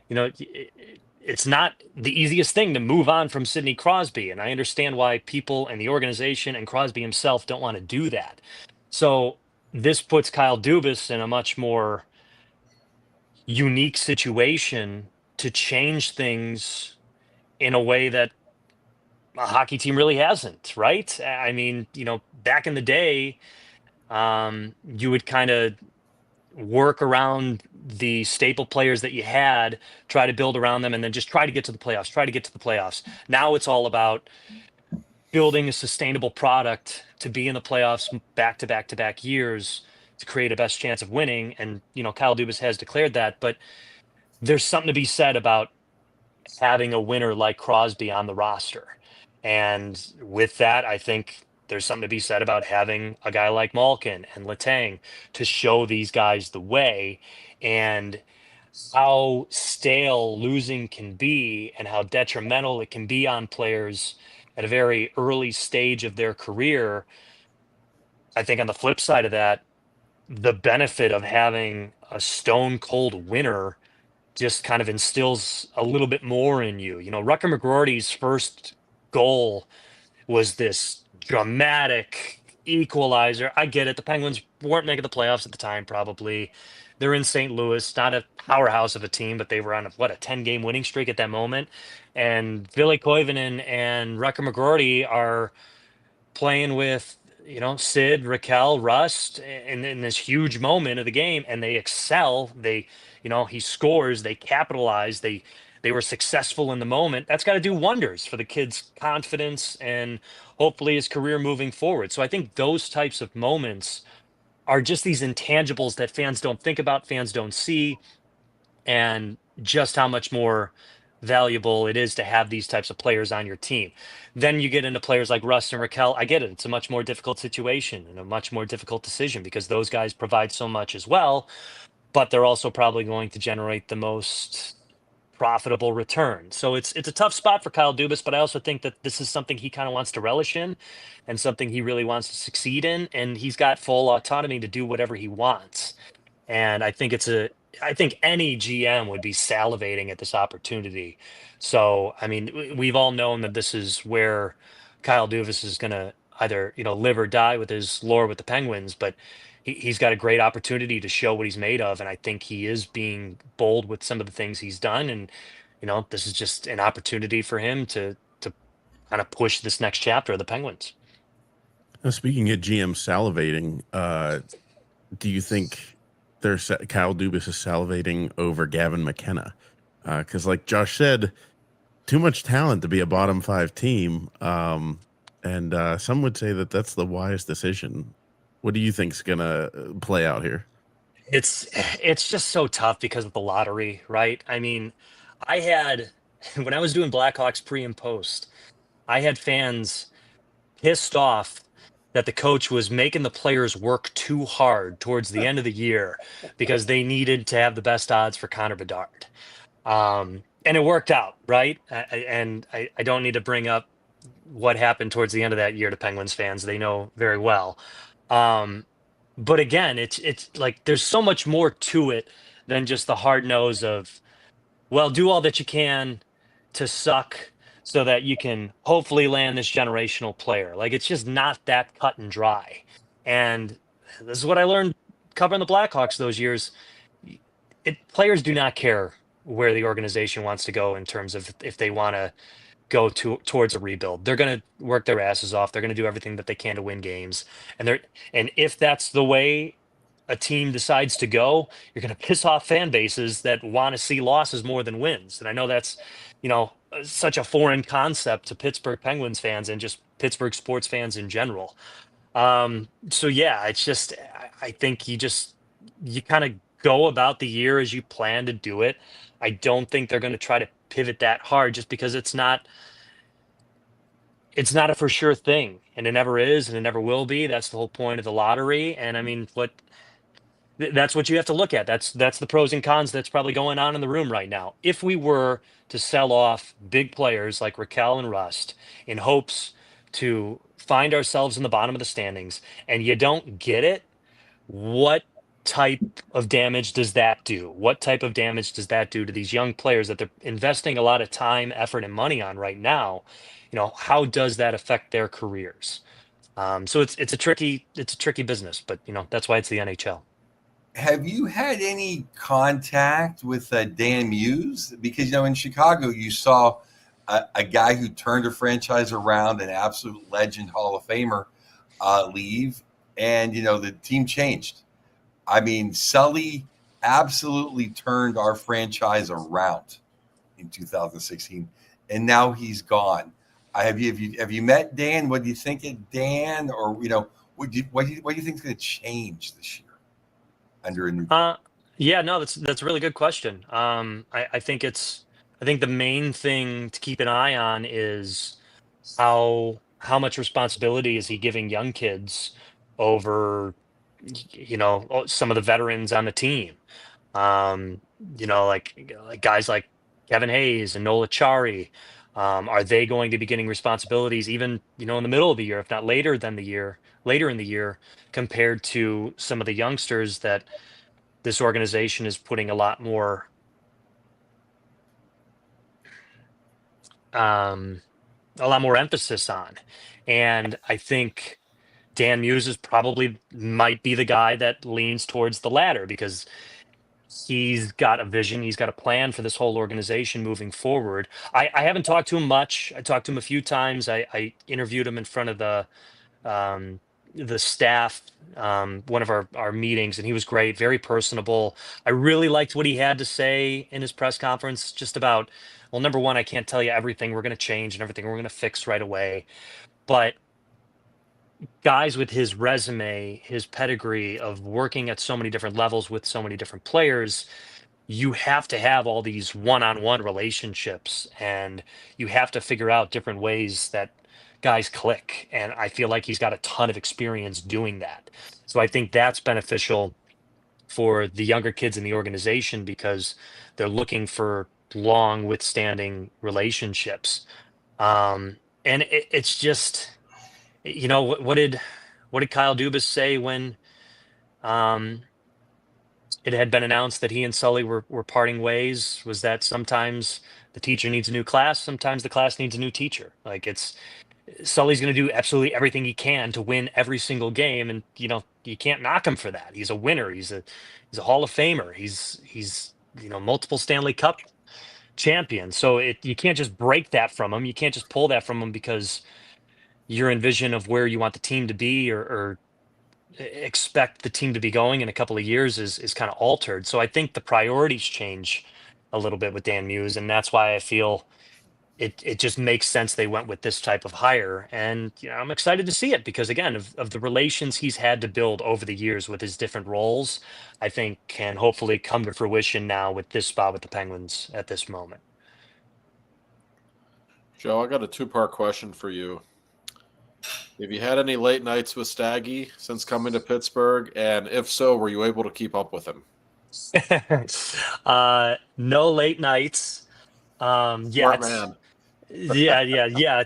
it's not the easiest thing to move on from Sidney Crosby, and I understand why people and the organization and Crosby himself don't want to do that. So this puts Kyle Dubas in a much more unique situation to change things in a way that a hockey team really hasn't, right? I mean, back in the day, you would kind of work around the staple players that you had, try to build around them, and then just try to get to the playoffs, try to get to the playoffs. Now it's all about building a sustainable product to be in the playoffs back to back to back years to create a best chance of winning. And, Kyle Dubas has declared that, but there's something to be said about having a winner like Crosby on the roster. And with that, I think there's something to be said about having a guy like Malkin and Letang to show these guys the way and how stale losing can be and how detrimental it can be on players at a very early stage of their career. I think on the flip side of that, the benefit of having a stone cold winner just kind of instills a little bit more in you. Rucker McGroarty's first goal was this dramatic equalizer. I get it. The Penguins weren't making the playoffs at the time, probably. They're in St. Louis, not a powerhouse of a team, but they were on a 10-game winning streak at that moment. And Ville Koivunen and Rucker McGroarty are playing with, Sid, Raquel, Rust in this huge moment of the game, and they excel. He scores, they capitalize, they were successful in the moment. That's got to do wonders for the kid's confidence and hopefully his career moving forward. So I think those types of moments are just these intangibles that fans don't think about, fans don't see, and just how much more valuable it is to have these types of players on your team. Then you get into players like Russ and Raquel. I get it. It's a much more difficult situation and a much more difficult decision because those guys provide so much as well, but they're also probably going to generate the most profitable return. So it's a tough spot for Kyle Dubas, but I also think that this is something he kind of wants to relish in and something he really wants to succeed in. And he's got full autonomy to do whatever he wants. And I think I think any GM would be salivating at this opportunity. So, I mean, we've all known that this is where Kyle Dubas is going to either, live or die with his lore with the Penguins, but he's got a great opportunity to show what he's made of. And I think he is being bold with some of the things he's done. And, this is just an opportunity for him to kind of push this next chapter of the Penguins. Now, speaking of GM salivating, do you think Kyle Dubas is salivating over Gavin McKenna? Because like Josh said, too much talent to be a bottom 5 team. And some would say that that's the wise decision. What do you think's gonna play out here? It's just so tough because of the lottery, right? I mean, I had when I was doing Blackhawks pre and post, I had fans pissed off that the coach was making the players work too hard towards the end of the year because they needed to have the best odds for Connor Bedard. And it worked out, right? I don't need to bring up what happened towards the end of that year to Penguins fans. They know very well. Um, but again, it's like there's so much more to it than just the hard nose of, well, do all that you can to suck so that you can hopefully land this generational player. Like it's just not that cut and dry. And this is what I learned covering the Blackhawks those years. Players do not care where the organization wants to go in terms of if they want to go towards a rebuild. They're going to work their asses off. They're going to do everything that they can to win games. And if that's the way a team decides to go, you're going to piss off fan bases that want to see losses more than wins. And I know that's, such a foreign concept to Pittsburgh Penguins fans and just Pittsburgh sports fans in general. So yeah, it's just, I think you kind of go about the year as you plan to do it. I don't think they're going to try to pivot that hard just because it's not a for sure thing, and it never is, and it never will be. That's the whole point of the lottery. And I mean, that's what you have to look at. That's the pros and cons that's probably going on in the room right now. If we were to sell off big players like Raquel and Rust in hopes to find ourselves in the bottom of the standings, and you don't get it, what type of damage does that do? What type of damage does that do to these young players that they're investing a lot of time, effort, and money on right now? How does that affect their careers? So it's a tricky business, but that's why it's the NHL. Have you had any contact with Dan Muse? Because in Chicago you saw a guy who turned a franchise around, an absolute legend, Hall of Famer, leave, and the team changed. I mean, Sully absolutely turned our franchise around in 2016, and now he's gone. Have you met Dan? What do you think of Dan? Or what do you think is going to change this year under a new? Yeah, no, that's a really good question. I think the main thing to keep an eye on is how much responsibility is he giving young kids over some of the veterans on the team. Like guys like Kevin Hayes and Nola Chari. Are they going to be getting responsibilities even in the middle of the year, if not later in the year, compared to some of the youngsters that this organization is putting a lot more emphasis on. And I think Dan Muse might be the guy that leans towards the latter because he's got a vision, he's got a plan for this whole organization moving forward. I haven't talked to him much. I talked to him a few times. I interviewed him in front of the staff, one of our meetings, and he was great, very personable. I really liked what he had to say in his press conference, just about, well, number one, I can't tell you everything we're going to change and everything we're going to fix right away, but guys with his resume, his pedigree of working at so many different levels with so many different players, you have to have all these one-on-one relationships, and you have to figure out different ways that guys click. And I feel like he's got a ton of experience doing that. So I think that's beneficial for the younger kids in the organization because they're looking for long withstanding relationships. And it's just, what did Kyle Dubas say when it had been announced that he and Sully were parting ways? Was that sometimes the teacher needs a new class, sometimes the class needs a new teacher. Like Sully's going to do absolutely everything he can to win every single game, and you can't knock him for that. He's a winner. He's a Hall of Famer. He's multiple Stanley Cup champion. So you can't just break that from him. You can't just pull that from him because your envision of where you want the team to be or expect the team to be going in a couple of years is kind of altered. So I think the priorities change a little bit with Dan Muse, and that's why I feel it just makes sense they went with this type of hire. And I'm excited to see it because, again, of the relations he's had to build over the years with his different roles, I think can hopefully come to fruition now with this spot with the Penguins at this moment. Joe, I got a two-part question for you. Have you had any late nights with Staggy since coming to Pittsburgh? And if so, were you able to keep up with him? No late nights. Smart man. Yeah.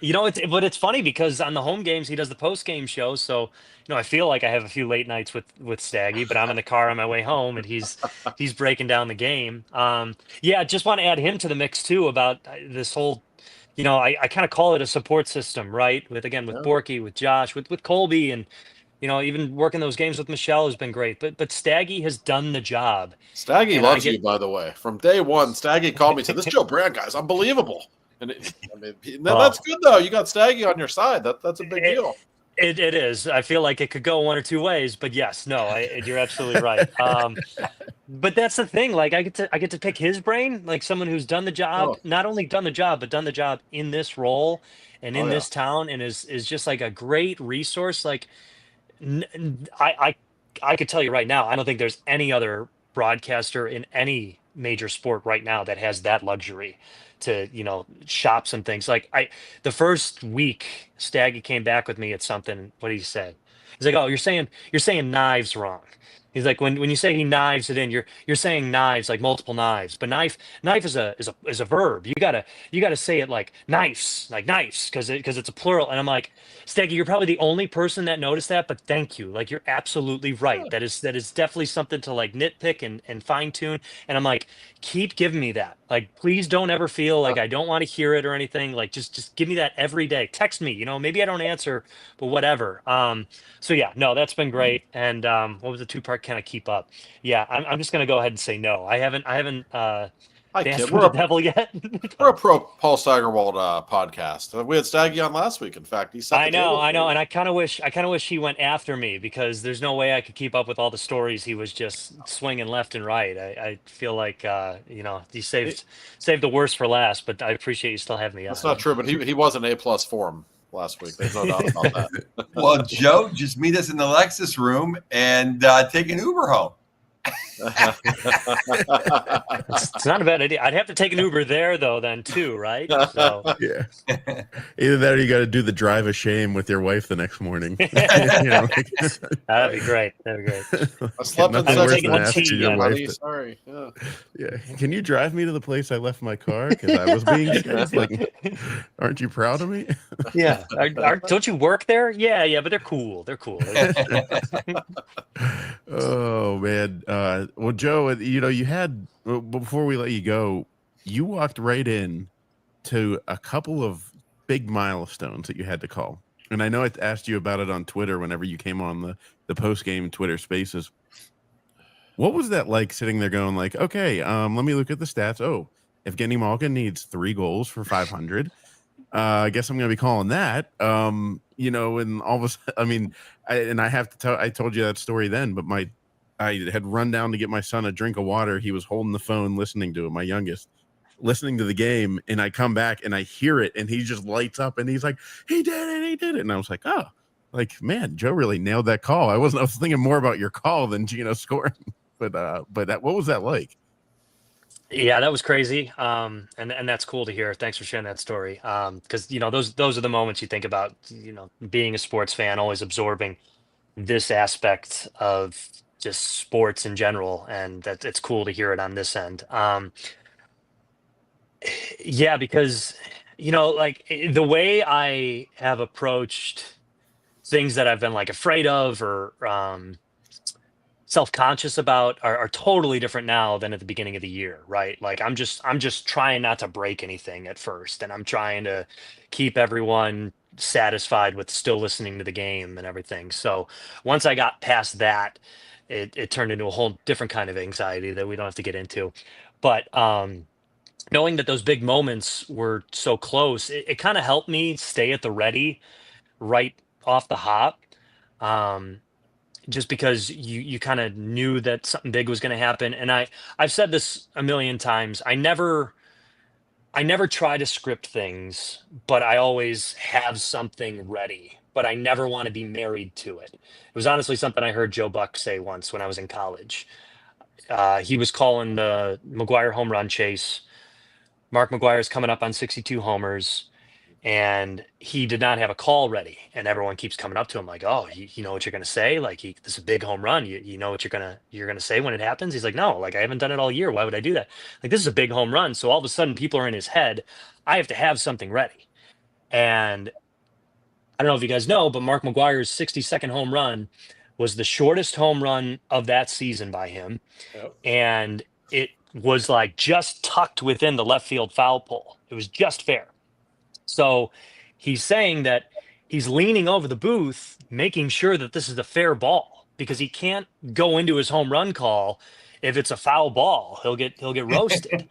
But it's funny because on the home games he does the post game show, so I feel like I have a few late nights with Staggy, but I'm in the car on my way home and he's breaking down the game. Yeah, just want to add him to the mix too about this whole. I kind of call it a support system, right? With Yeah. Borky, with Josh, with Colby, and even working those games with Michelle has been great. But Staggy has done the job. Staggy And I loves get- you, by the way. From day one, Staggy called me and said, "This Joe Brand guy's unbelievable." And that's good though. You got Staggy on your side. That's a big deal. It is. I feel like it could go one or two ways, but yes, no, you're absolutely right. But that's the thing. Like I get to pick his brain, like someone who's done the job, Oh. not only done the job, but done the job in this role and in Oh, yeah. this town, and is just like a great resource. Like I could tell you right now, I don't think there's any other broadcaster in any major sport right now that has that luxury to shop some things. Like the first week Staggy came back with me at something. What did he say? He's like, "Oh, you're saying knives wrong." He's like, when you say he knives it in, you're saying knives, like multiple knives, but knife is a verb. You gotta say it like knives, because it's a plural. And I'm like, Staggy, you're probably the only person that noticed that, but thank you. Like, you're absolutely right. Yeah. That is definitely something to like nitpick and fine tune. And I'm like, keep giving me that. Like, please don't ever feel like I don't want to hear it or anything. Like, just give me that every day. Text me. Maybe I don't answer, but whatever. So yeah, no, that's been great. And what was the two-part? Can I keep up? Yeah, I'm just gonna go ahead and say no. I haven't Hi, danced kid. with the devil yet. We're a pro Paul Steigerwald podcast. We had Staggy on last week. In fact, he set the I know, table I for know, you. and I kind of wish he went after me, because there's no way I could keep up with all the stories he was just swinging left and right. I feel like he saved the worst for last, but I appreciate you still having me on. That's not true, but he was an A+ for him last week. There's no doubt about that. Well, Joe, just meet us in the Lexus room and take an Uber home. It's not a bad idea. I'd have to take an Uber there though, then too, right? So Yeah. Either that or you got to do the drive of shame with your wife the next morning. that'd be great. That'd be great. I slept in Nothing worse second than class, asking your buddy. wife to- Sorry. Yeah. Yeah. Can you drive me to the place I left my car? Because I was being safe. Like, aren't you proud of me? Yeah. Don't you work there? Yeah, but they're cool. They're cool. Oh man. Well, Joe, you had, before we let you go, you walked right in to a couple of big milestones that you had to call. And I know I asked you about it on Twitter whenever you came on the post game Twitter Spaces. What was that like, sitting there going like, okay, let me look at the stats. Oh, Evgeny Malkin needs 3 goals for 500. I guess I'm going to be calling that. And all of a sudden, I mean, I have to tell, I told you that story then, but I had run down to get my son a drink of water. He was holding the phone, listening to it, my youngest, listening to the game. And I come back and I hear it, and he just lights up and he's like, he did it. And I was like, oh, like, man, Joe really nailed that call. I was thinking more about your call than Gino scoring. But what was that like? Yeah, that was crazy. And that's cool to hear. Thanks for sharing that story. Because those are the moments you think about, being a sports fan, always absorbing this aspect of just sports in general, and that it's cool to hear it on this end. Yeah, because like the way I have approached things that I've been like afraid of or self-conscious about are totally different now than at the beginning of the year, right? Like I'm just trying not to break anything at first, and I'm trying to keep everyone satisfied with still listening to the game and everything. So once I got past that, it turned into a whole different kind of anxiety that we don't have to get into. But knowing that those big moments were so close, it kind of helped me stay at the ready right off the hop. Um, just because you kind of knew that something big was going to happen. And I've said this a million times. I never try to script things, but I always have something ready, but I never want to be married to it. It was honestly something I heard Joe Buck say once when I was in college. He was calling the McGuire home run chase Mark McGuire is coming up on 62 homers, and he did not have a call ready. And everyone keeps coming up to him like, "Oh, you know what you're gonna say? Like, this is a big home run. You know what you're gonna say when it happens?" He's like, "No, like I haven't done it all year. Why would I do that? Like this is a big home run." So all of a sudden, people are in his head. I have to have something ready. And I don't know if you guys know, but Mark McGuire's 62nd home run was the shortest home run of that season by him, Yep. and it was like just tucked within the left field foul pole. It was just fair. So he's saying that he's leaning over the booth, making sure that this is a fair ball because he can't go into his home run call if it's a foul ball. He'll get roasted.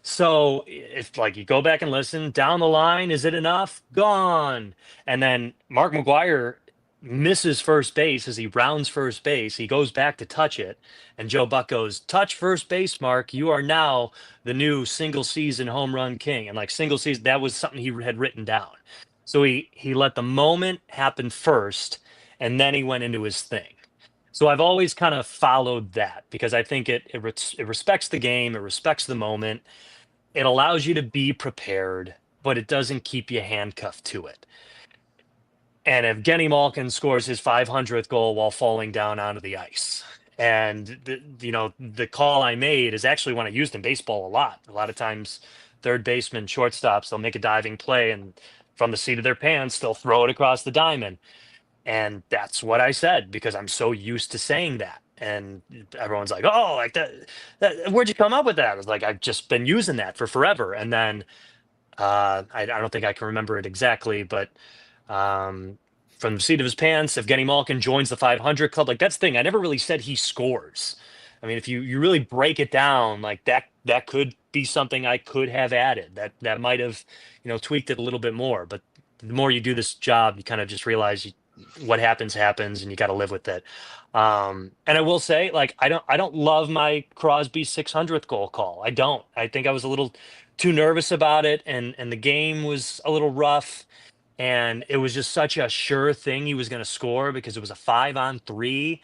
So if like you go back and listen down the line, is it enough? Gone. And then Mark McGuire misses first base as he rounds first base. He goes back to touch it. And Joe Buck goes, touch first base, Mark. You are now the new single season home run king. And like single season, that was something he had written down. So he let the moment happen first, and then he went into his thing. So I've always kind of followed that because I think it respects the game, it respects the moment, it allows you to be prepared, but it doesn't keep you handcuffed to it. And if Evgeny Malkin scores his 500th goal while falling down onto the ice, and the call I made is actually one I used in baseball a lot. A lot of times, third baseman, shortstops, they'll make a diving play, and from the seat of their pants, they'll throw it across the diamond. And that's what I said because I'm so used to saying that. And everyone's like, "Oh, like that where'd you come up with that?" I was like, "I've just been using that for forever." And then I don't think I can remember it exactly, but from the seat of his pants, Evgeny Malkin joins the 500 club. Like that's the thing. I never really said he scores. I mean, if you really break it down, like that could be something I could have added. That might have tweaked it a little bit more. But the more you do this job, you kind of just realize what happens, and you got to live with it. And I will say, like, I don't love my Crosby 600th goal call. I don't. I think I was a little too nervous about it, and the game was a little rough, and it was just such a sure thing he was going to score because it was a 5-on-3.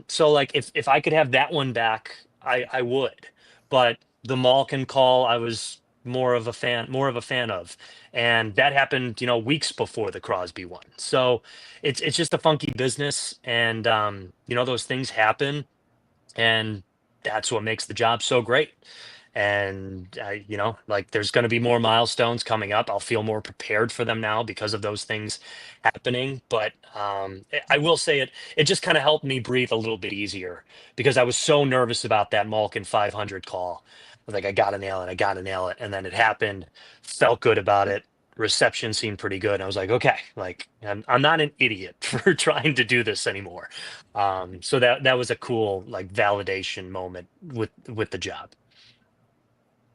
So like, if I could have that one back, I would. But the Malkin call, I was more of a fan of, and that happened weeks before the Crosby one. So it's just a funky business, and those things happen, and that's what makes the job so great. And like there's going to be more milestones coming up. I'll feel more prepared for them now because of those things happening. But I will say it just kind of helped me breathe a little bit easier because I was so nervous about that Malkin 500 call. I was like, I gotta nail it, and then it happened. Felt good about it. Reception seemed pretty good. I was like, okay, like I'm not an idiot for trying to do this anymore. So that was a cool like validation moment with the job.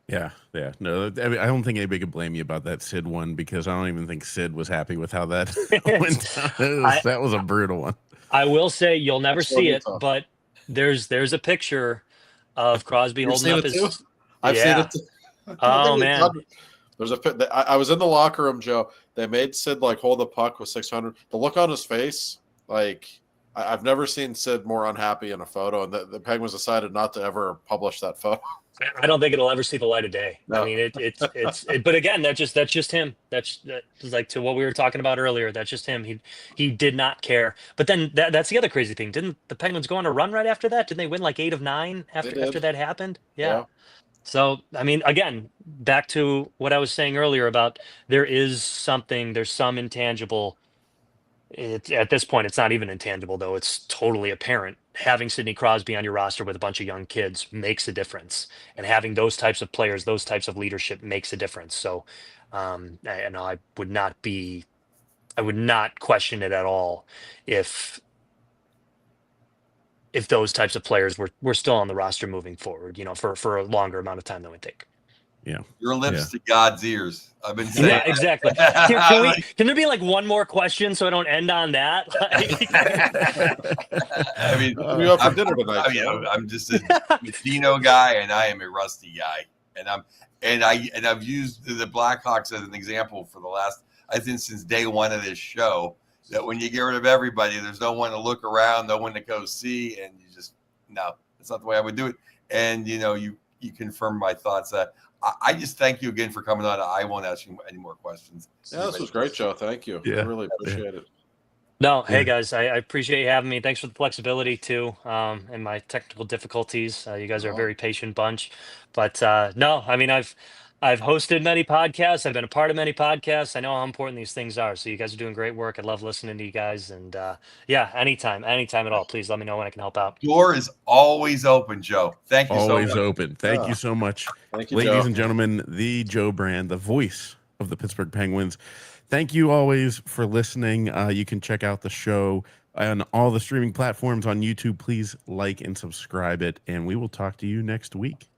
Yeah. No, I mean, I don't think anybody could blame you about that Sid one because I don't even think Sid was happy with how that went down. That was a brutal one. I will say you'll never That's see it, tough. but there's a picture of Crosby You've holding seen up it his. too? I've seen it. Too. Oh man, there's I was in the locker room, Joe. They made Sid like hold the puck with 600. The look on his face, like I've never seen Sid more unhappy in a photo, and the Penguins decided not to ever publish that photo. I don't think it'll ever see the light of day. No. I mean, it's but again, that's just him. That's like to what we were talking about earlier. That's just him. He did not care. But then that's the other crazy thing. Didn't the Penguins go on a run right after that? Didn't they win like 8 of 9 after that happened? Yeah. So I mean, again, back to what I was saying earlier about there's some intangible. At this point, it's not even intangible though. It's totally apparent. Having Sidney Crosby on your roster with a bunch of young kids makes a difference, and having those types of players, those types of leadership makes a difference. So, I would not question it at all if those types of players were still on the roster moving forward. For a longer amount of time than we think. Yeah. Your lips to God's ears. I've been saying. Yeah, exactly. Can there be like one more question so I don't end on that? I mean, we up for dinner tonight. I'm just a Latino guy, and I am a rusty guy, and I've used the Blackhawks as an example for the last, I think, since day one of this show. That when you get rid of everybody, there's no one to look around, no one to go see, and you just no, that's not the way I would do it. And you you confirmed my thoughts. I just thank you again for coming on. I won't ask you any more questions. Yeah, this was great, Joe. Thank you. Yeah. I really appreciate it. No, hey Yeah. guys, I appreciate you having me. Thanks for the flexibility too, and my technical difficulties. You guys are a Oh. very patient bunch. But no, I mean, I've hosted many podcasts. I've been a part of many podcasts. I know how important these things are. So you guys are doing great work. I love listening to you guys. And yeah, anytime at all, please let me know when I can help out. Door is always open, Joe. Thank you Always so much. open. Thank Yeah. you so much. Thank you, Ladies Joe. and gentlemen, the Joe Brand, the voice of the Pittsburgh Penguins. Thank you always for listening. You can check out the show on all the streaming platforms on YouTube. Please like and subscribe it, and we will talk to you next week.